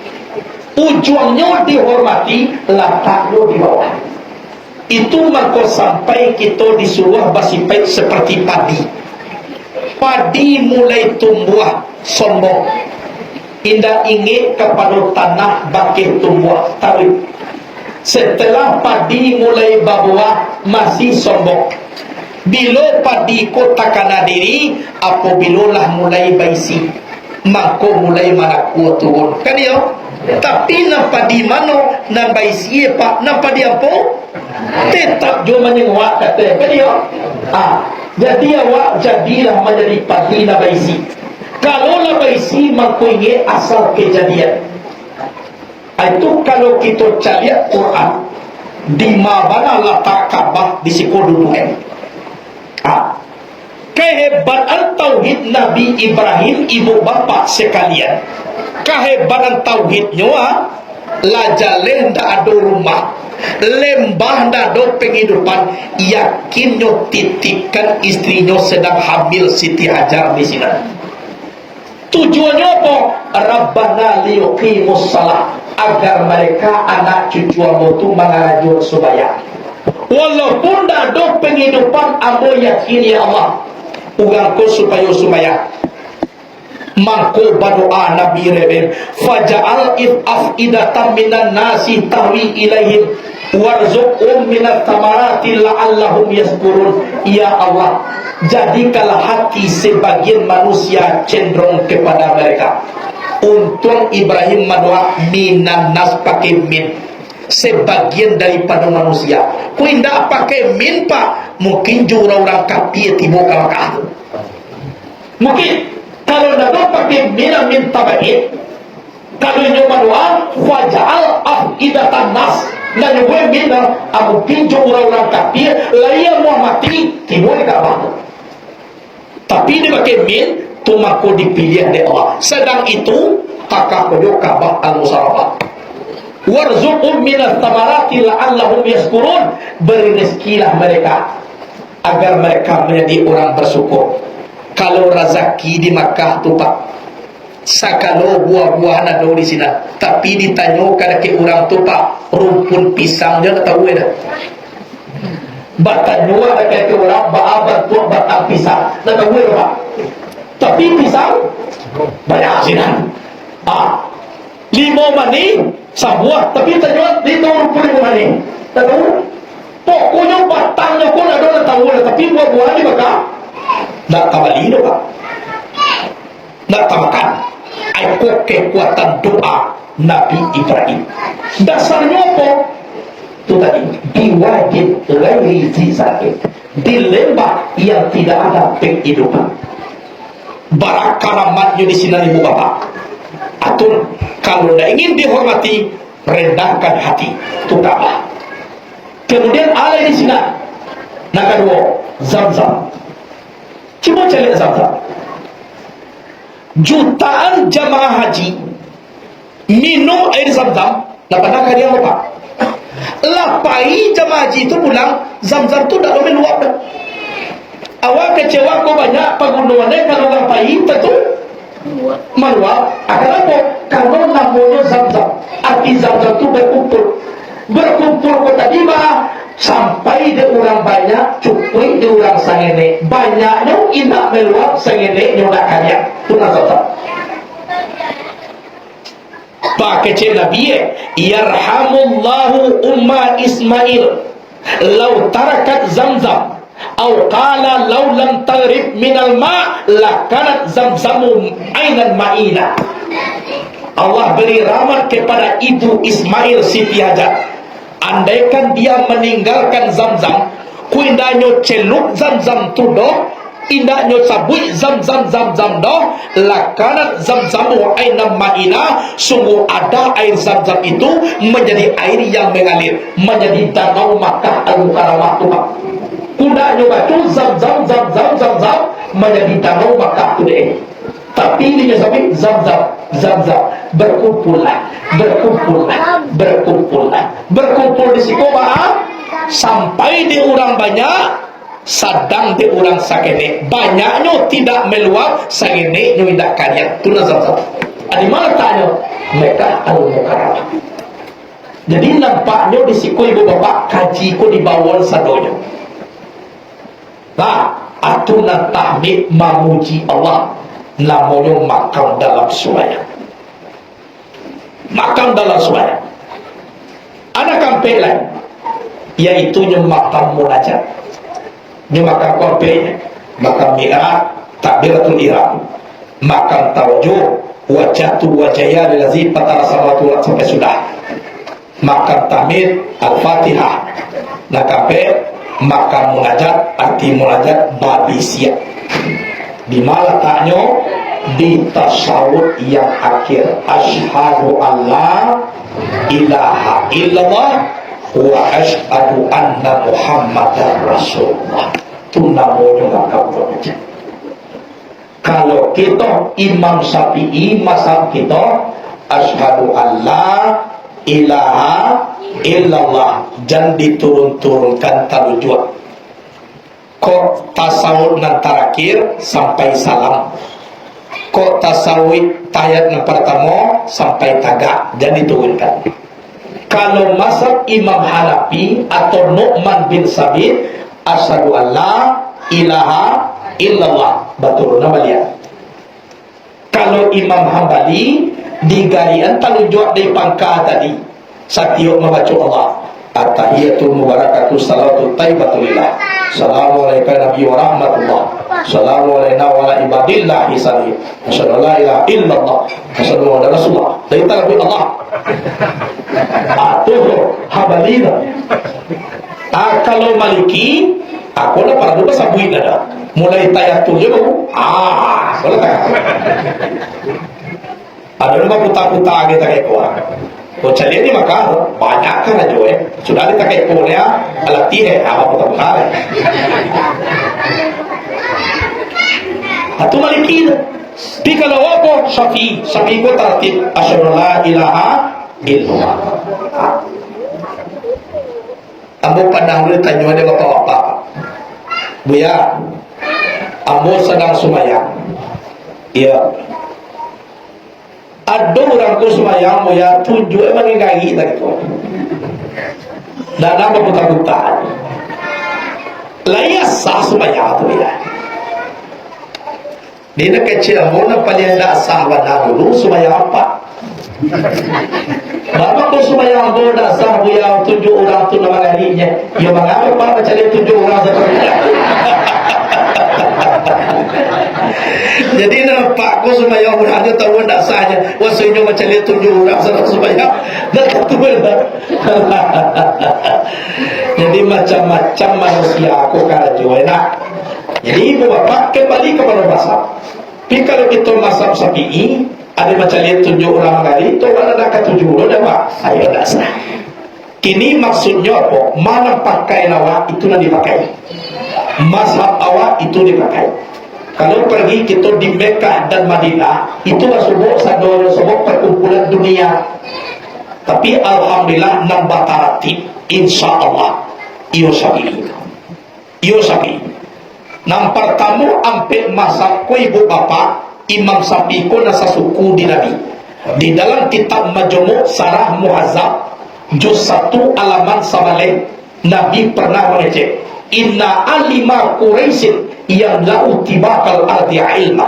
Ujungnya dihormati, letaknya di bawah. Itu maka sampai kita disuruh bersifat seperti padi. Padi mulai tumbuh sombong, indah ingin kepada tanah bakit tumbuh tarik. Setelah padi mulai berbuah masih sombong. Bila padi ko takana diri, apabila lah mulai baisi, maka mulai manaku turun. Kan ya? Tapi nampak di mana nan baisi pak, nampak di apa? Tetap jo menyengwak kata. Kan ya? Jadi awak jadilah menjadi padi na baisi. Kalau lah baisi maka ini asal kejadian. Itu kalau kita cari Quran, di mana letak Ka'bah di sikodudukan. Kehebatan tauhid Nabi Ibrahim, ibu bapa sekalian. Kehebatan tauhidnya lajaleh ndak ada rumah, lembah ndak ada penghidupan. Yakinnya titipkan istrinya sedang hamil Siti Hajar di sini. Tujuannya apa? Rabbana liyuqimus shalah, agar mereka anak cucu itu mengarajur supaya walaupun tak ada penghidupan, amo yakin ya Allah ugangku supaya mangko berdoa Nabi Rebem faja'al af'idatan minan nasi tahwi ilaihim warzuqhum minat tamarati la'allahum yaskurun. Ya Allah, jadikanlah hati sebagian manusia cenderung kepada mereka. Untung Ibrahim mendoa minan nas pakai min, sebagian daripada manusia. Ku indah pakai min pak, mungkin juga orang kafir tiba kalakah. Mungkin kalau tidak pakai min tabaid, kalau nyoba doa wajal afidatan nas, dan nyoba min mungkin juga orang kafir layak mau mati tiba kalakah. Tapi dia pakai min tu maka dipilih oleh Allah. Sedang itu takah pada Ka'bah Al-Musarrafah. Warzuqhum minat tamarati la'allahum yaskurun, beri rezekilah mereka agar mereka menjadi orang bersyukur. Kalau rezeki di Makkah tu pak, sakalo buah-buahan ada di sini, tapi ditanya kepada orang tu pak, rumpun pisang dia tak tahu dah. Batang dua dekat orang berabad tu batang pisang, tak tahu dah pak. Tapi pisang banyak sini. 5 mani sebuah, tapi ternyata di tahun 25 mani. Tahu? Pokoknya batangnya pun ada tahu, tapi buah-buah ni bakal tak kembali dah pak. Tak makan. Ikut kekuatan doa Nabi Ibrahim. Dasarnya apa? Itu tadi diwajib ghairi zizakit, di lembah yang tidak ada penghidupan. Barak karamatnya di sini ibu bapak. Atur kalau tidak ingin dihormati, rendahkan hati. Itu Ka'bah. Kemudian ala di sini. Nak kedua, Zam-Zam. Cuba cari Zam-Zam. Jutaan jamaah haji minum air Zam-Zam. Tak pernah dia apa? Lapai jamaah haji itu pulang, Zam-Zam itu tak boleh luap dah. Awak kecewa kau banyak penggunaan kalau lapai tentu meluap. Kenapa? Kalau namanya Zam-Zam, arti Zam-Zam itu berkumpul kau tadi bah sampai di orang banyak cukup di orang sangene banyaknya indah meluap sangene nyodak kaya tu nak tahu pak kecil Nabi yarhamullahu umma Ismail law tarakat zamzam atau qala law lam tarib minal ma lakanat zamzamu ainan ma'ina. Allah beri rahmat kepada ibu Ismail Siti Hajar. Andaikan dia meninggalkan Zamzam, ku indahnya celuk Zamzam tu doh, indahnya sabui Zamzam doh, lakanat Zamzamu ainam ma'ina, sungguh ada air Zamzam itu menjadi air yang mengalir, menjadi danau Makkah al-Mukarramah Tuhan. Kudanya baca Zamzam menjadi danau Makkah today. Tapi ini sampai Zamzam berkumpullah berkumpul di situ sampai di orang banyak sedang di orang sakene banyaknya tidak meluap sakene tidak kaya itu Zamzam. Di mana tanya mereka al-Mukarramah. Jadi nampaknya di situ ibu bapak kaji ko di bawah sadonya. Nah, aturan tahmid memuji Allah namanya makam dalam sembahyang. Makam dalam sembahyang. Ada kampai lain, yaitu makam munajat. Ini makam kampai, makam mi'raj, takbiratul ihram, makam tawajuh, wajatu wajaya lillazi fatara samawati wal sampai sudah. Makam tahmid al-Fatihah. Nah kampai makam munajat, arti munajat babi siap. Di mana letaknya? Di tasawuf yang akhir. Asyhadu alla ilaha illallah wa asyhadu anna muhammadar rasulullah. Itu namanya makam munajat. Kalau kita Imam Syafi'i mazhab kita asyhadu alla ilaha illallah, jangan diturun-turunkan tarujuan. Kok tasawuf nan terakhir sampai salam, kok tasawuf tayat nan pertama sampai tagak, jangan diturunkan. Kalau mazhab Imam Hanafi atau Nu'man bin Sabit asyhadu alla ilaha illallah, betul nama dia. Kalau Imam Hambali digarian talujuak dari pangkah tadi setiap membaca Allah at-tahiyatul mubarakatuh salatu taibatulillah assalamualaikum nabi wa rahmatullah assalamualaikum wa ala ibadillahi salih asyhadu an la ilaha illallah asyhadu anna rasulullah dari talabi Allah atuh Hambali. Kalau Maliki aku lah para dulu sabuin ada mulai tayatul juga boleh tak ada nama putar-putar kita kayak kuah. Oh cari ni maka banyak kan aja sudah kita kayak kuahnya alati apa putar-putar. Atau Maliki. Tapi kalau apa Syafi'i ko tertib asyhadu la ilaha illallah. Ambo pandang dulu tanya dia bapak-bapak. Buya, ambo sedang sembahyang. Iya. Ada orang ku sembahyang, buya tunjuk emang ngagi tadi tu. Dan apa buta-buta. Layas sah sembahyang tu dia. Dia kecil ambo nak paling dah sah pada dulu sembahyang apa? Bapak tu sembahyang ambo dah sah buya tunjuk orang tu nama ngadinya. Ya mengapa pak macam dia tunjuk orang seperti jadi nampak aku sembahyang berhanya tahu tak sahnya wasanya macam dia tunjuk orang sedang sembahyang dan betul jadi macam-macam manusia aku kata enak. Jadi ibu bapak kembali kepada mazhab. Tapi kalau kita mazhab Syafi'i ada macam dia tunjuk orang kali itu orang nak tunjuk orang pak ayo tak sah. Ini maksudnya apa? Mana pakai awak itu nak dipakai, mazhab awak itu dipakai. Kalau pergi kita di Mekah dan Madinah itu sebab perkumpulan dunia. Tapi alhamdulillah nambah taratib insyaallah iyo Syafi'i. Yang pertama ampe mazhab ko ibu bapak Imam Syafi'i ko nasa suku di Nabi. Di dalam kitab Majmu' Sarah Muhazzab juz 1 halaman 9 Nabi pernah mengecek, inna alima Quraisyin yang lau tibakal ardi ilma.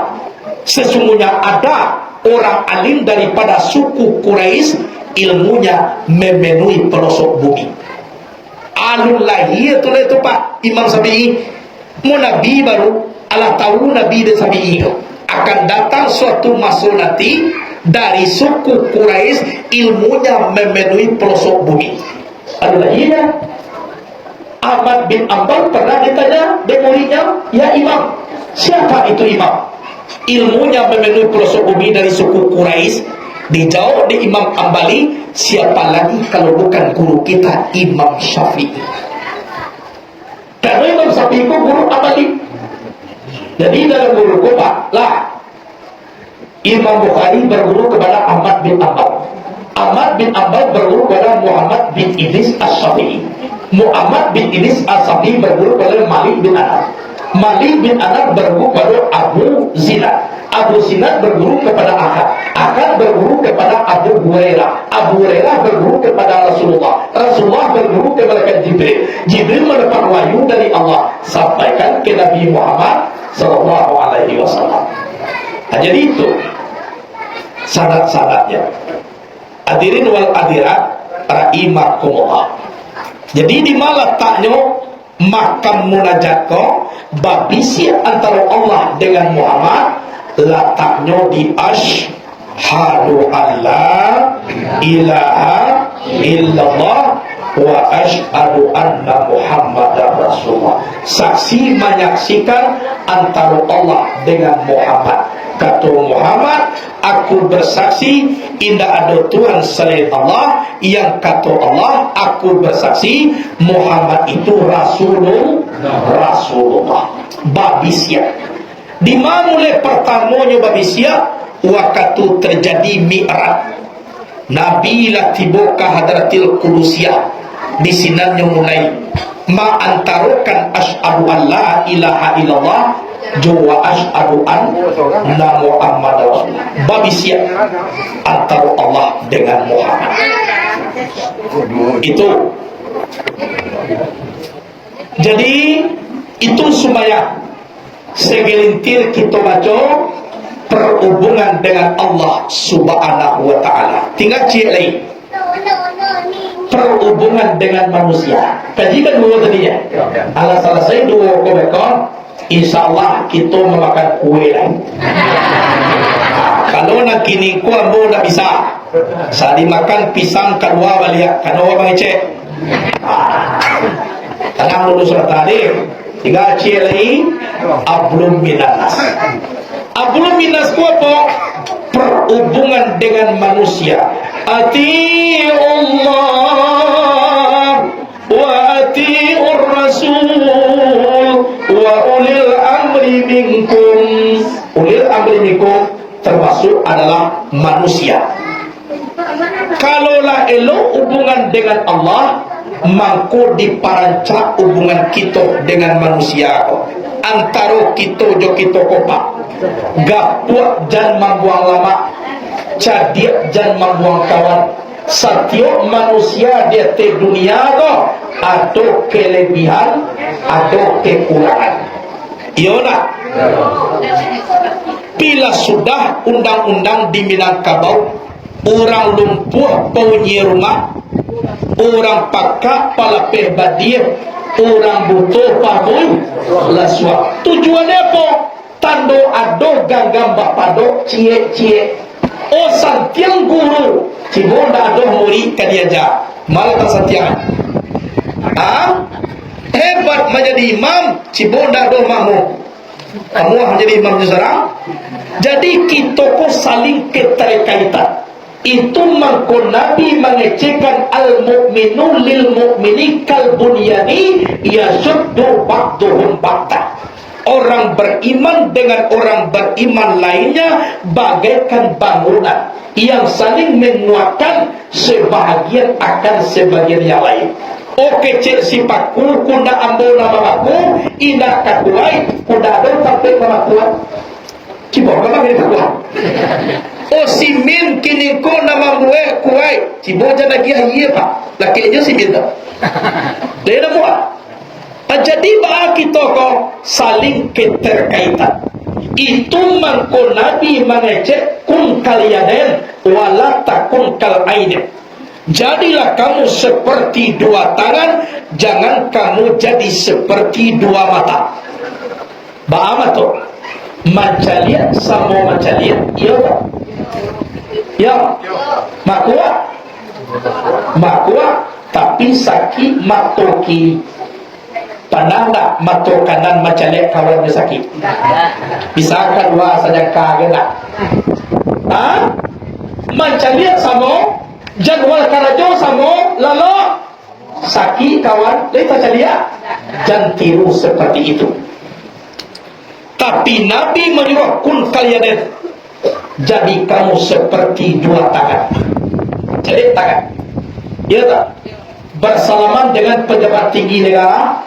Sesungguhnya ada orang alim daripada suku Quraisy, ilmunya memenuhi pelosok bumi. Alul lahir itu Pak Imam Syafi'i. Mau Nabi baru Allah tahu Nabi dan Syafi'i itu akan datang suatu masa nanti dari suku Quraisy, ilmunya memenuhi pelosok bumi. Alul lahir. Ahmad bin Ambal pernah ditanya muridnya, ya Imam, siapa itu Imam? Ilmunya memenuhi pelosok bumi dari suku Quraisy. Dijawab di Imam Ambali, siapa lagi kalau bukan guru kita Imam Syafi'i? Karena Imam Syafi'i itu guru Ambali. Jadi dalam guru Pak lah, Imam Bukhari berguru kepada Ahmad bin Ambal. Ahmad bin Ambal berguru kepada Muhammad bin Idris As-Syafi'i. Muhammad bin Idris As-Syafi'i berguru kepada Malik bin Anas. Malik bin Anas berguru kepada Abu Zinad. Abu Zinad berguru kepada Ahad. Ahad berguru kepada Abu Hurairah. Abu Hurairah berguru kepada Rasulullah. Rasulullah berguru kepada Jibril. Jibril mendapat wahyu dari Allah sampaikan ke Nabi Muhammad sallallahu alaihi wasallam. Nah, jadi itu syarat-syaratnya. Hadirin wal hadirat rahimakumullah. Jadi di mana letaknya makam munajat ko babisi antara Allah dengan Muhammad, letaknya di asyhadu alla ilaha illallah wa asyhadu anna Muhammadar Rasulullah. Saksi menyaksikan antara Allah dengan Muhammad. Kata Muhammad, aku bersaksi indah ada Tuhan selain Allah. Yang kata Allah, aku bersaksi Muhammad itu Rasulullah. Babisya. Di mana mulai pertamanya babisya? Waktu terjadi Mi'raj. Nabi lah tiba ke Hadratil Qudusiyah. Di sinanya mulai ma'antarukan asy'adu an la ilaha illallah Jawa asy'adu anna Muhammad Rasulullah. Babisya antara Allah dengan Muhammad. Itu. Jadi itu supaya segelintir kita baca perhubungan dengan Allah Subhanahu wa taala. Tinggal cek lagi. Perhubungan dengan manusia. Kajikan dua tadinya. Ala selesai dua komekon, insyaallah kita memakan kue lagi. Kalau nak kini ku ambo tak bisa. Saya dimakan pisang kedua balik. Kalau abang cek. Tenang dulu surat tadi. Tiga cek lagi. Ablum minas. Ablum minas ku apa? Perhubungan dengan manusia. Ati'ullah wa ati'ur rasul wa ulil amri minkum. Ulil amri minkum termasuk adalah manusia. Kalaulah elok hubungan dengan Allah, mangko diparancak hubungan kita dengan manusia. Antara kita jo kita kopak, gapuak jan membuang lama, cadik jan membuang kawan. Setiap manusia dia di dunia ko ada kelebihan, ada kekurangan. Iya nak? Bila sudah undang-undang di Minangkabau, orang lumpuh punya rumah, orang pakak palapeh badir, orang butuh pahul laswa. Tujuannya apa? Tando ado ganggam bapado cie-cie. Oh santiang guru, cibonda ado murid kadiaja. Malah tak santiang. Hebat menjadi imam, cibonda ado makmum. Kamu menjadi imam sekarang. Jadi kita kok saling keterkaitan. Itu mangko Nabi mengecekkan al-mu'minu lil mu'mini kal bunyani yasuddu ba'duhum ba'da. Orang beriman dengan orang beriman lainnya bagaikan bangunan yang saling menguatkan sebahagian akan sebagian yang lain. Oke cek sipaku kuda ambo nama aku indah kakuai kuda ada sampai nama kuat. Cibor memang ini kuat. Oh simin kini ko nama muwe kuai cibo jana dia iya pak laki aja simin tak dia nak buat. Jadi bah kita ko saling keterkaitan itu mangko Nabi mengecek kun kalianen wala takun kal ainin. Jadilah kamu seperti dua tangan, jangan kamu jadi seperti dua mata. Ba amat tu macaliat sama macaliat iya tak? Ya makua tapi sakit matoki. Pernah tak mato kanan macaliat kawan dia sakit? Misalkan wah saja kaget lah. Macaliat sama jadwal karajo sama lalu sakit kawan dia macaliat. Jangan tiru seperti itu. Tapi Nabi menyuruh kun kalian jadi kamu seperti dua tangan. Jadi tangan, ya tak? Bersalaman dengan pejabat tinggi negara,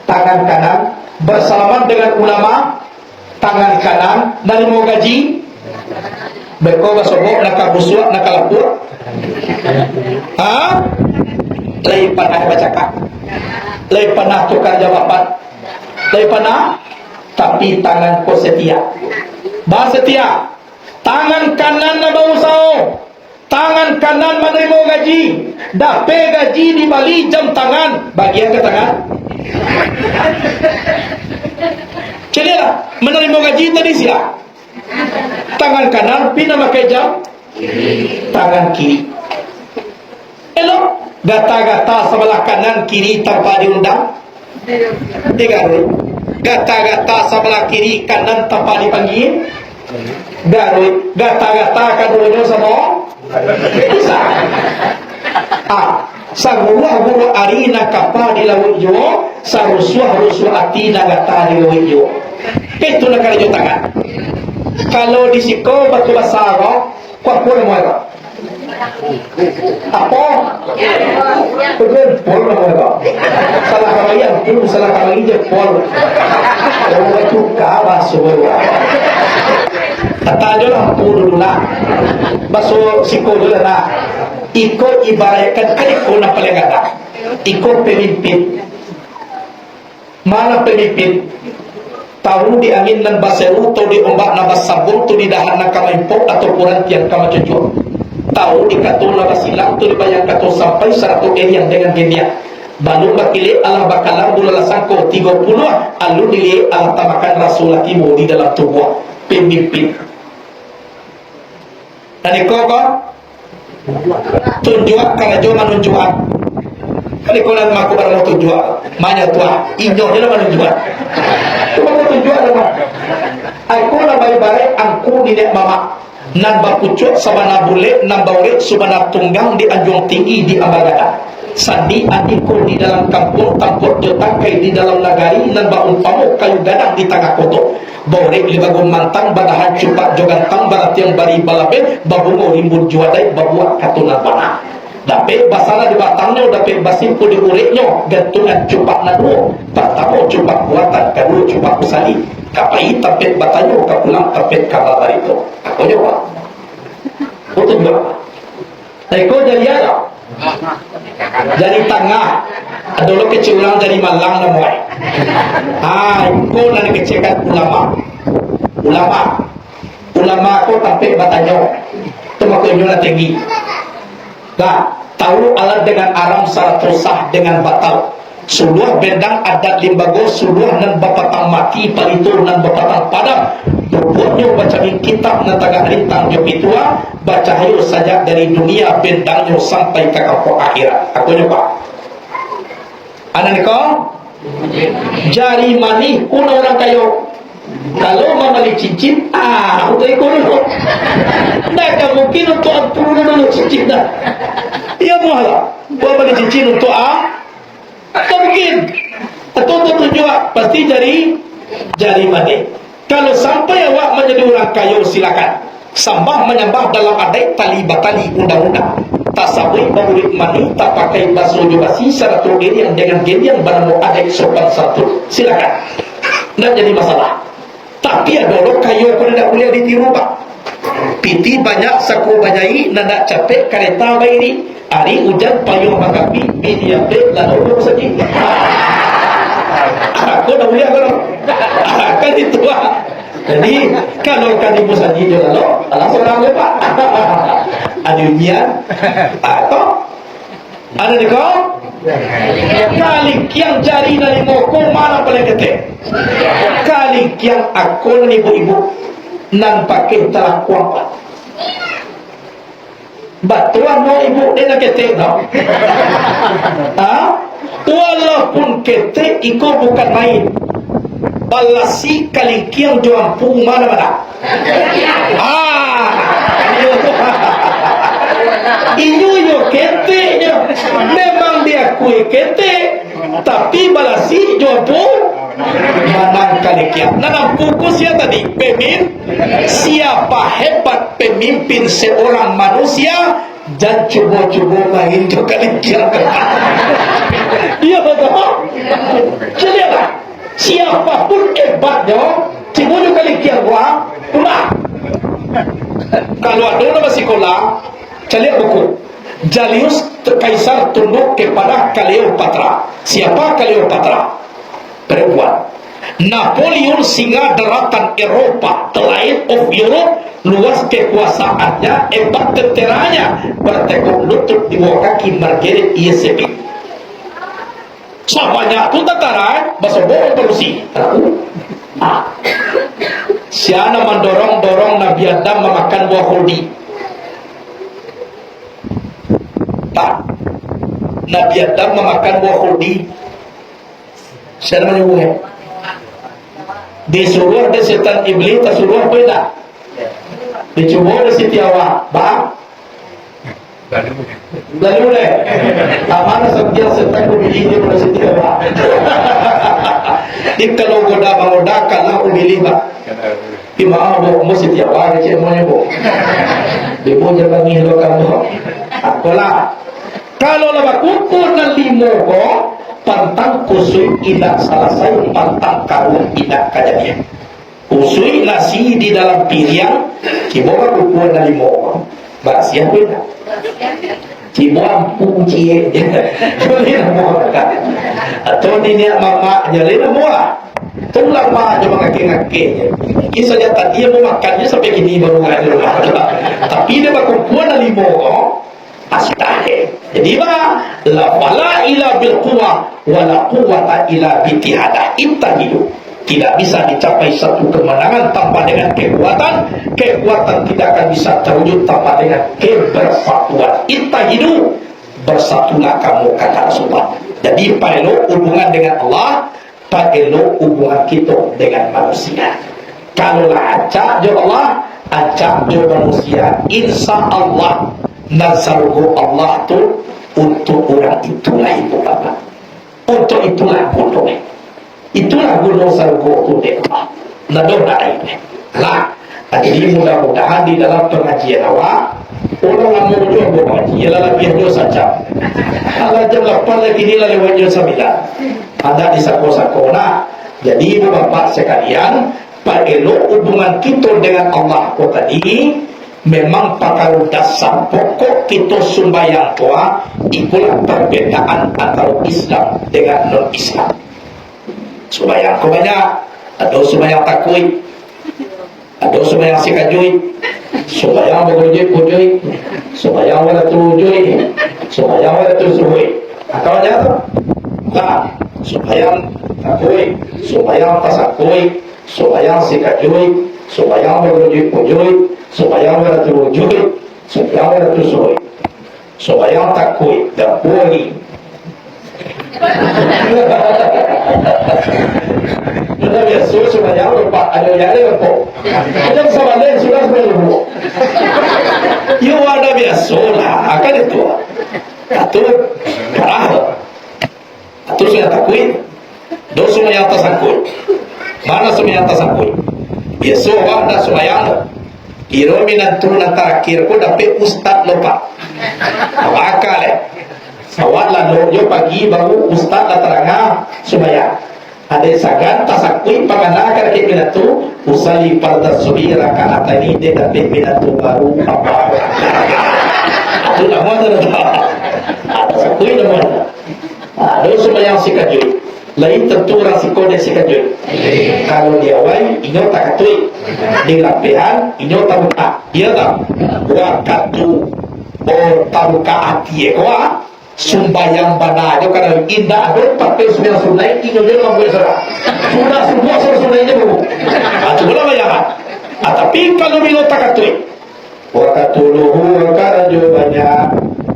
tangan kanan. Bersalaman dengan ulama, tangan kanan. Nerima gaji, berkoba sobok, nak busuk, nak lapur. Lagi pernah baca kak, lagi pernah tukar jawaban, lagi pernah. Tapi tangan ko setia. Bah setia. Tangan kanan na bausao. Tangan kanan menerima gaji. Dapat gaji di bali jam tangan. Bagian ke tangan. Celilah. Menerima gaji tadi siapa? Tangan kanan pina pakai jam. Tangan kiri. Elok. Gata-gata sebelah kanan kiri tanpa diundang. Tiga hari. Gata-gata sebelah kiri kanan tanpa dipanggil. Garut. Gata-gata kaduanya sama bisa. Sagurah-gurah arina kapal di laut jo, sarusuah-rusuah ati nagata di laut jo. Itu nak kerja tangan. Kalau di siko batu basah kau pun mau apa? Betul, pol nama. Salah kali pun salah kali je pol. Orang itu kalah semua. Kata je lah pun dulu lah. Baso siko dulu lah. Ikut ibaratkan ikut nak paling ada. Ikut pemimpin. Mana pemimpin? Tahu di angin dan baseru, atau di ombak dan basabun, atau di dahan nak kamimpok atau kurantian kama cucuk. Tahu di katul nama silang tu dibayang katul sampai 100 yang dengan genia. Balu bakile Allah bakalang bulala sangko 30 alu dili Allah tamakan Rasulullah timu di dalam tubuh pemimpin. Dan koko tunjuk karena joma nunjuan. Kali kau nak maku barang tunjuk, mana tua? Injau je nama nunjuan. Cuma tunjuk nama. Aku nak baik-baik angku ni nek mama. Nan bapucuk sabana bule nan baure subana tunggang di anjung tinggi di Ambagada. Sandi adiko di dalam kampung tampur jotakai di dalam nagari nan baun pamuk kayu gadang di tengah koto. Baure libagun mantang badahan cupak jogantang barat yang bari balabe babungo rimbun juadai babuak katunan panah. Dapat basala di batangnya, dapat basimpu di ureknya, gantungan cupak nadu. Pertama cupak buatan, kedua cupak usali. Kapai tapet batanyo, kapulang tapet kabar itu. Aku jawab. Betul tak? Eko jadi ada. Jadi tengah. Ada lo kecil orang dari Malang namanya. Eko nanti kecekat ulama. Ulama aku tapet batanyo. Temakunyo na tinggi. Nah, tahu alat dengan aram syarat sah dengan batal. Suluh bendang adat limbago suluh nan bapatang mati palitur nan bapatang padam. Berbuatnya baca kitab nan tagak rintang jo pitua, baca hayo saja dari dunia bendangnya sampai ke kapok akhirat. Aku nyoba. Anak kau jari mani kuna orang kayo. Kalau membeli cincin, untuk ikut dulu. Tak mungkin untuk ampun dulu cincin dah. Ia mualah. Buat beli cincin untuk tak mungkin. Atau untuk tunjuk pasti jari mani. Kalau sampai awak menjadi orang kaya silakan. Sambah menyambah dalam adat tali batali undang-undang. Tak sabui bahurit mani tak pakai basuh jubasi syarat yang dengan genian banamu adat sopan satu. Silakan. Tak jadi masalah. Tapi ada orang kaya pun tidak boleh ditiru pak. Piti banyak saku banyai nanda capek kereta bairi. Hari hujan payung makapi media plate lalu sedih. Aku dah boleh aku kan itu lah. Jadi kalau kalimu saja dia lalu alah seorang lepas. Ada ujian atau ada ni kau kali kiang jari dari moko mana paling ketek kali kiang akun ibu-ibu nan pakai telah kuat batuan no ibu dia nak ketek no. Walaupun ketek iko bukan main balasi kali kiang juampu mana-mana. Inyo keteknya memang dia kue ketek tapi balasi juampu manang kali kiang. Nanam fokusnya tadi siapa hebat pemimpin seorang manusia dan coba-coba main tu kali kiang. Iya betul. Jelaslah. Siapapun hebatnya, cibuju kali kian gua, pulang. Kalau ada nama sekolah, cari buku. Julius Kaisar tunduk kepada Cleopatra. Siapa Cleopatra? Perempuan. Napoleon singa daratan Eropa, the Lion of Europe, luas kekuasaannya, hebat tenteranya, bertekuk lutut di bawah kaki Margaret ISB. Sahabatnya pun tentara bersobong berusi. Siapa mendorong Nabi Adam memakan buah khuldi? Tak. Nabi Adam memakan buah khuldi. Siapa menyuruhnya? Disuruh ada setan iblis, tak suruh apa tak? Dicoba ada setiawa, bah? Lalu deh, mana setia setan memilih dia pada setia bah? Di kalau goda mengoda kalau memilih bah. Di maaf bu, mau setia bah, kecil mau bu. Ibu jangan ngihlo kamu. Apalah, kalau lama kumpul dan limo ko, pantang kusui tidak selesai, pantang karun tidak kejadian. Kusui nasi di dalam piring, kiboga kumpul dan limo ko. Bahasa beda. Cibuan puji boleh nama kan atau ini mama jadi nama tu lama aja mengake-ngake kisahnya tadi dia mau makannya sampai kini baru ada rumah tapi dia berkumpulan dari limo astahe jadi la fala ila bil quwa wala quwata ila bitihada intahidu. Tidak bisa dicapai satu kemenangan tanpa dengan kekuatan. Kekuatan tidak akan bisa terwujud tanpa dengan kebersatuan. Ittahidu, bersatulah kamu kata Rasulullah. Jadi perlu hubungan dengan Allah, perlu hubungan kita dengan manusia. Kalau acak jo Allah, acak jo manusia, insya Allah nazarku Allah tu untuk orang itulah ibu bapa. Untuk itulah gunung. Itulah gunung sargo itu dewa. Nadona ini. Lah, jadi mudah-mudahan di dalam pengajian awak orang mau coba mengaji, ialah lebih jauh saja. Kalau jam 8 lagi ni lah lewat jam 9. Ada di sako-sakona. Jadi ibu bapak sekalian, perlu hubungan kita dengan Allah tadi memang pakar dasar pokok kita sembahyang tua. Itulah perbedaan antara Islam dengan non-Islam. Sembahyang kau banyak, ada sembahyang takui, ada sembahyang sikajui, sembahyang berujui, sembahyang wala turujui, sembahyang wala turujui. Kau banyak tu? Lah, sembahyang takui, sembahyang tasakui, sembahyang sikajui, sembahyang berujui, sembahyang wala turujui, sembahyang wala turujui, sembahyang takui dan puani. Sudah biasa semuanya lupa ada yang ada macam sama lain sudah semua you ada biasa lah akan itu atau parah atau sudah takui dosa yang tersangkut mana semua yang tersangkut biasa ada semuanya kira minat turun terakhir ko dapat ustaz lupa apa akal awak lalu yo pagi baru ustaz dah terangah supaya ada sagan tasakui pangana kan kita tu usali pada subi rakaat ini dia dapat binatu baru apa itu nama tu ada sakui nama ada sembahyang sikajut lain tentu orang sikode sikajut kalau dia awal inyo tak katui di lapihan inyo tak buka iya tak wakatu taruka hati ekwa sumbayang bana jo kana indah do pakai sembilan sunai inyo dia mampu sara sudah semua sunainya bu coba bayangan tapi kalau bilo takatui wakatu luhur karajo banyak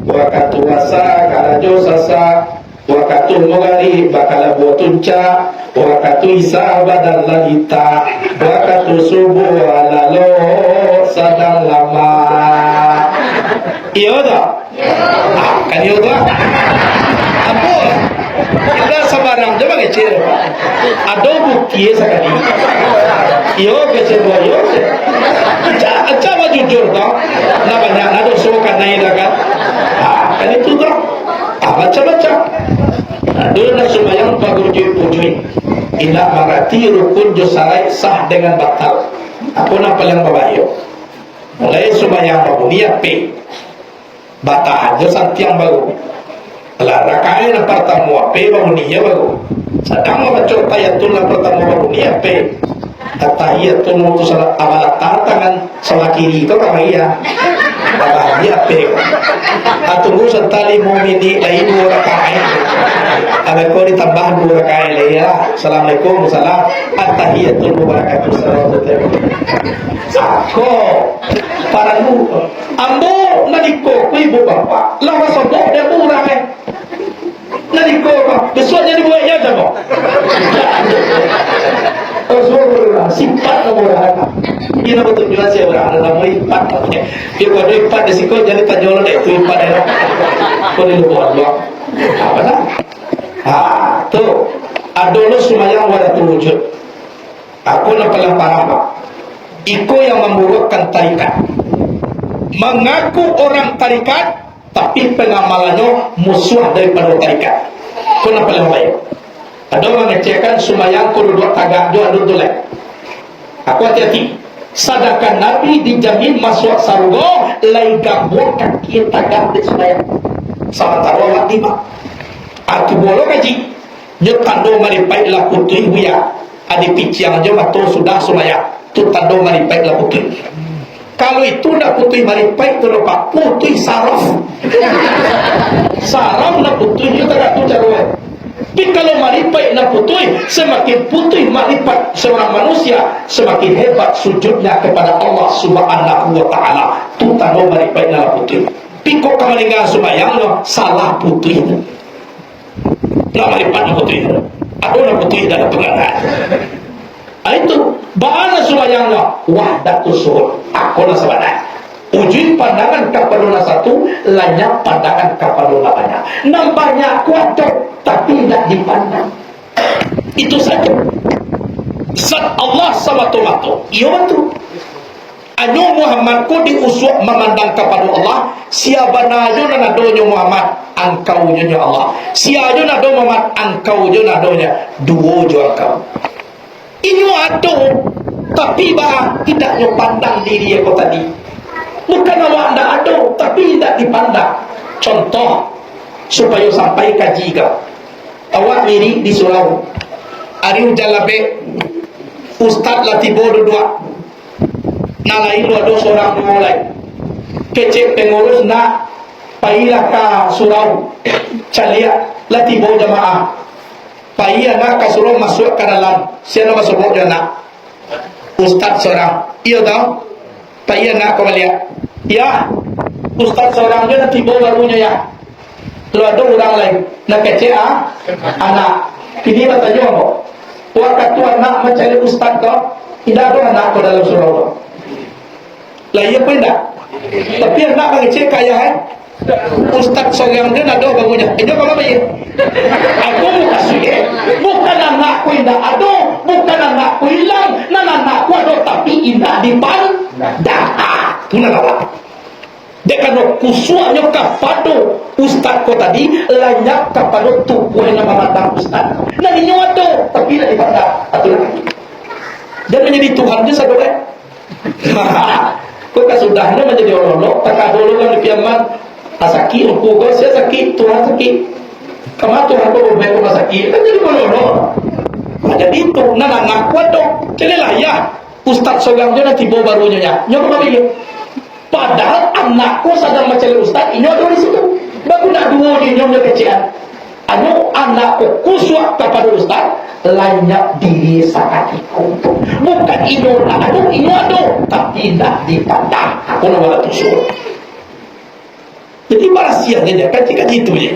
wakatu wasa karajo sasa wakatu mogari bakal buatunca wakatu isa badan lalita wakatu subuh alalo sadang lama iya dah kan iya dah apa kita sabarang coba kecil ada bukti sekali iya kecil boyo aja jujur dah nak banyak ada suka naik kan kan itu dah baca-baca dulu nak sembahyang pagujui-pujui ila marati rukun josarai sah dengan batal aku nak paling babayo mulai sembahyang babunia P batal josan tiang baru lah rakaat yang pertama P babunia baru sedang membaca tahiyatul pertama babunia P tahiyatul mutus awal tangan sebelah kiri itu apa ya bahagia P atunggu sentali mu'mini lain dua rakaat ada kau ditambah dua rakaat lagi ya assalamualaikum salam at-tahiyatul mubarakatuh aku para lu ambo naliko ku ibu bapa lawa sobok dia murah naliko besoknya dibuatnya aja kok sifat murah ini betul jelas ya orang ada nama ipat dia kalau ipat di siko jadi tanjol deh itu ipat ya kalau lu buat apa dah tu ada lu semayang wadah terwujud aku nak paling parah pak iko yang memburukkan tarikat mengaku orang tarikat tapi pengamalannya musuh daripada tarikat aku nak paling baik ada orang ngecekkan semayang kudu dua tagak dua adu tulek aku hati-hati sedangkan Nabi dijamin masuk surga lain gambur kaki tagak di semayang sama taruh mati mak aku boleh kaji nyetando maripai lah putih buya adi piciang aja matu sudah semayang tu tando maripai lah putih kalau itu nak putih maripai tu lupa putih saraf saraf nak putih juga tak tu caruan. Tapi kalau maripai nak putih, semakin putih maripat seorang manusia, semakin hebat sujudnya kepada Allah Subhanahu wa taala. Tu tano maripai nak putih. Piko kamalingga sumayang no salah putih. Nak maripat nak putih. Aduh nak putih dalam penganan. Itu bahana sumayang no wahdatus suhur. Aku nak sebenarnya. Uji pandangan kapadona satu, lanyap pandangan kapadona banyak. Nampaknya kuat tapi tidak dipandang. Itu saja. Zat Allah sama tomato. Iya betul. Anyo Muhammad ko diusuk memandang kepada Allah. Siapa najo na nadonyo Muhammad, angkau nyo Allah. Siapa nado Muhammad, angkau nyo nadonya. Duo jo angkau. Ini ado, tapi bah tidak nyo pandang diri aku tadi. Bukan awak anda ada, tapi tidak dipandang. Contoh, supaya sampai kaji kau. Awak miri di surau. Ari ujalabe, Ustaz latibo dua. Nalain dua seorang mulai. Kecek pengurus nak pailah ka surau. Calia latibo jamaah. Pailah nak ka surau masuk ke dalam. Siapa masuk jana? Ustaz seorang. Iya tahu? Pailah nak kau lihat. Ya, Ustaz seorang dia nanti bawa barunya ya. Kalau ada orang lain nak kecil anak. Ini bertanya apa? Waktu anak mencari Ustaz kau, tidak ada anak kau dalam surau kau. Lah iya pun tidak. Tapi anak kecil kaya Ustaz seorang dia ada barunya. Ini kalau apa ya? Aku bukan suye, bukan anakku indah ada, bukan anakku hilang, anakku ada tapi indah dipandang. Itu nak dia kena kusuanya kepada Ustaz kau tadi lanyak kepada tubuh yang memandang Ustaz. Nah ini ada tapi tidak dipandang. Atau lagi dan menjadi Tuhan je satu deh. Kau kasudahnya menjadi orang tak dulu kan di kiamat asaki aku kau saya sakit Tuhan sakit kama Tuhan kau baik kau sakit kan jadi orang. Jadi itu nana ngaku dok celah ya Ustaz seorang je nanti bawa barunya nyoba begini. Padahal anakku sedang mencari Ustaz ini ada di situ. Baru nak dua dia nyoba kecilan. Anu anakku kusuk kepada Ustaz lainnya diri sakatiku bukan ino ado tapi tidak dipandang aku nama tusuk. Jadi barasian dia ketika itu je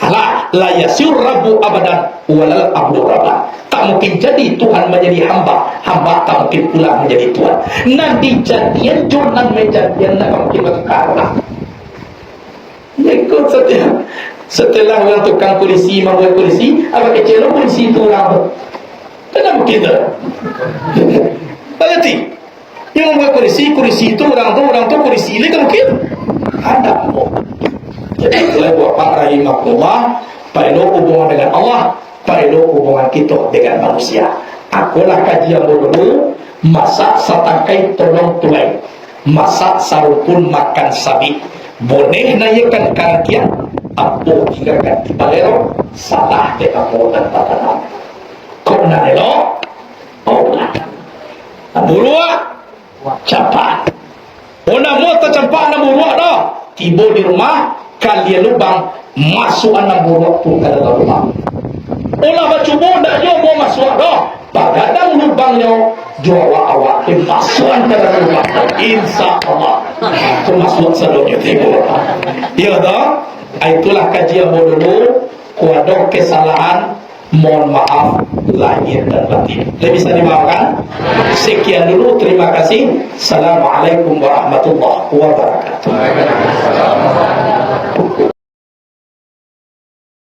ala la yasir rabbu abadan walal abdu rabba. Tak mungkin jadi Tuhan menjadi hamba tak mungkin pula menjadi Tuhan. Nanti jadian jurnal menjadian tak mungkin berkara ikut setelah orang tukang polisi membuat polisi apa kecil polisi itu orang kenapa kita berarti yang membuat polisi itu orang tu polisi ini kan mungkin ada. Jadi itulah buat Pak Rahimahullah perlu hubungan dengan Allah, perlu hubungan kita dengan manusia. Akulah kajian dulu masak satangkai tolong tulai masak sarupun makan sabi boleh naikkan karakian apo tinggalkan di balero salah de kamu dan tatanan kau nanelo Allah burua capat ona mo ta capat na burua do tibo di rumah kalian lubang masuk anak burua pun ke dalam rumah olah bacubo ndak yo mau masuk do pagadang lubangnya jawa awak masuk ke dalam rumah insyaallah tu masuk sedonya tibo ya do. Itulah kajian dulu. Kuadok kesalahan, mohon maaf lahir dan batin. Bisa dimaafkan. Sekian dulu, terima kasih. Assalamualaikum warahmatullahi wabarakatuh.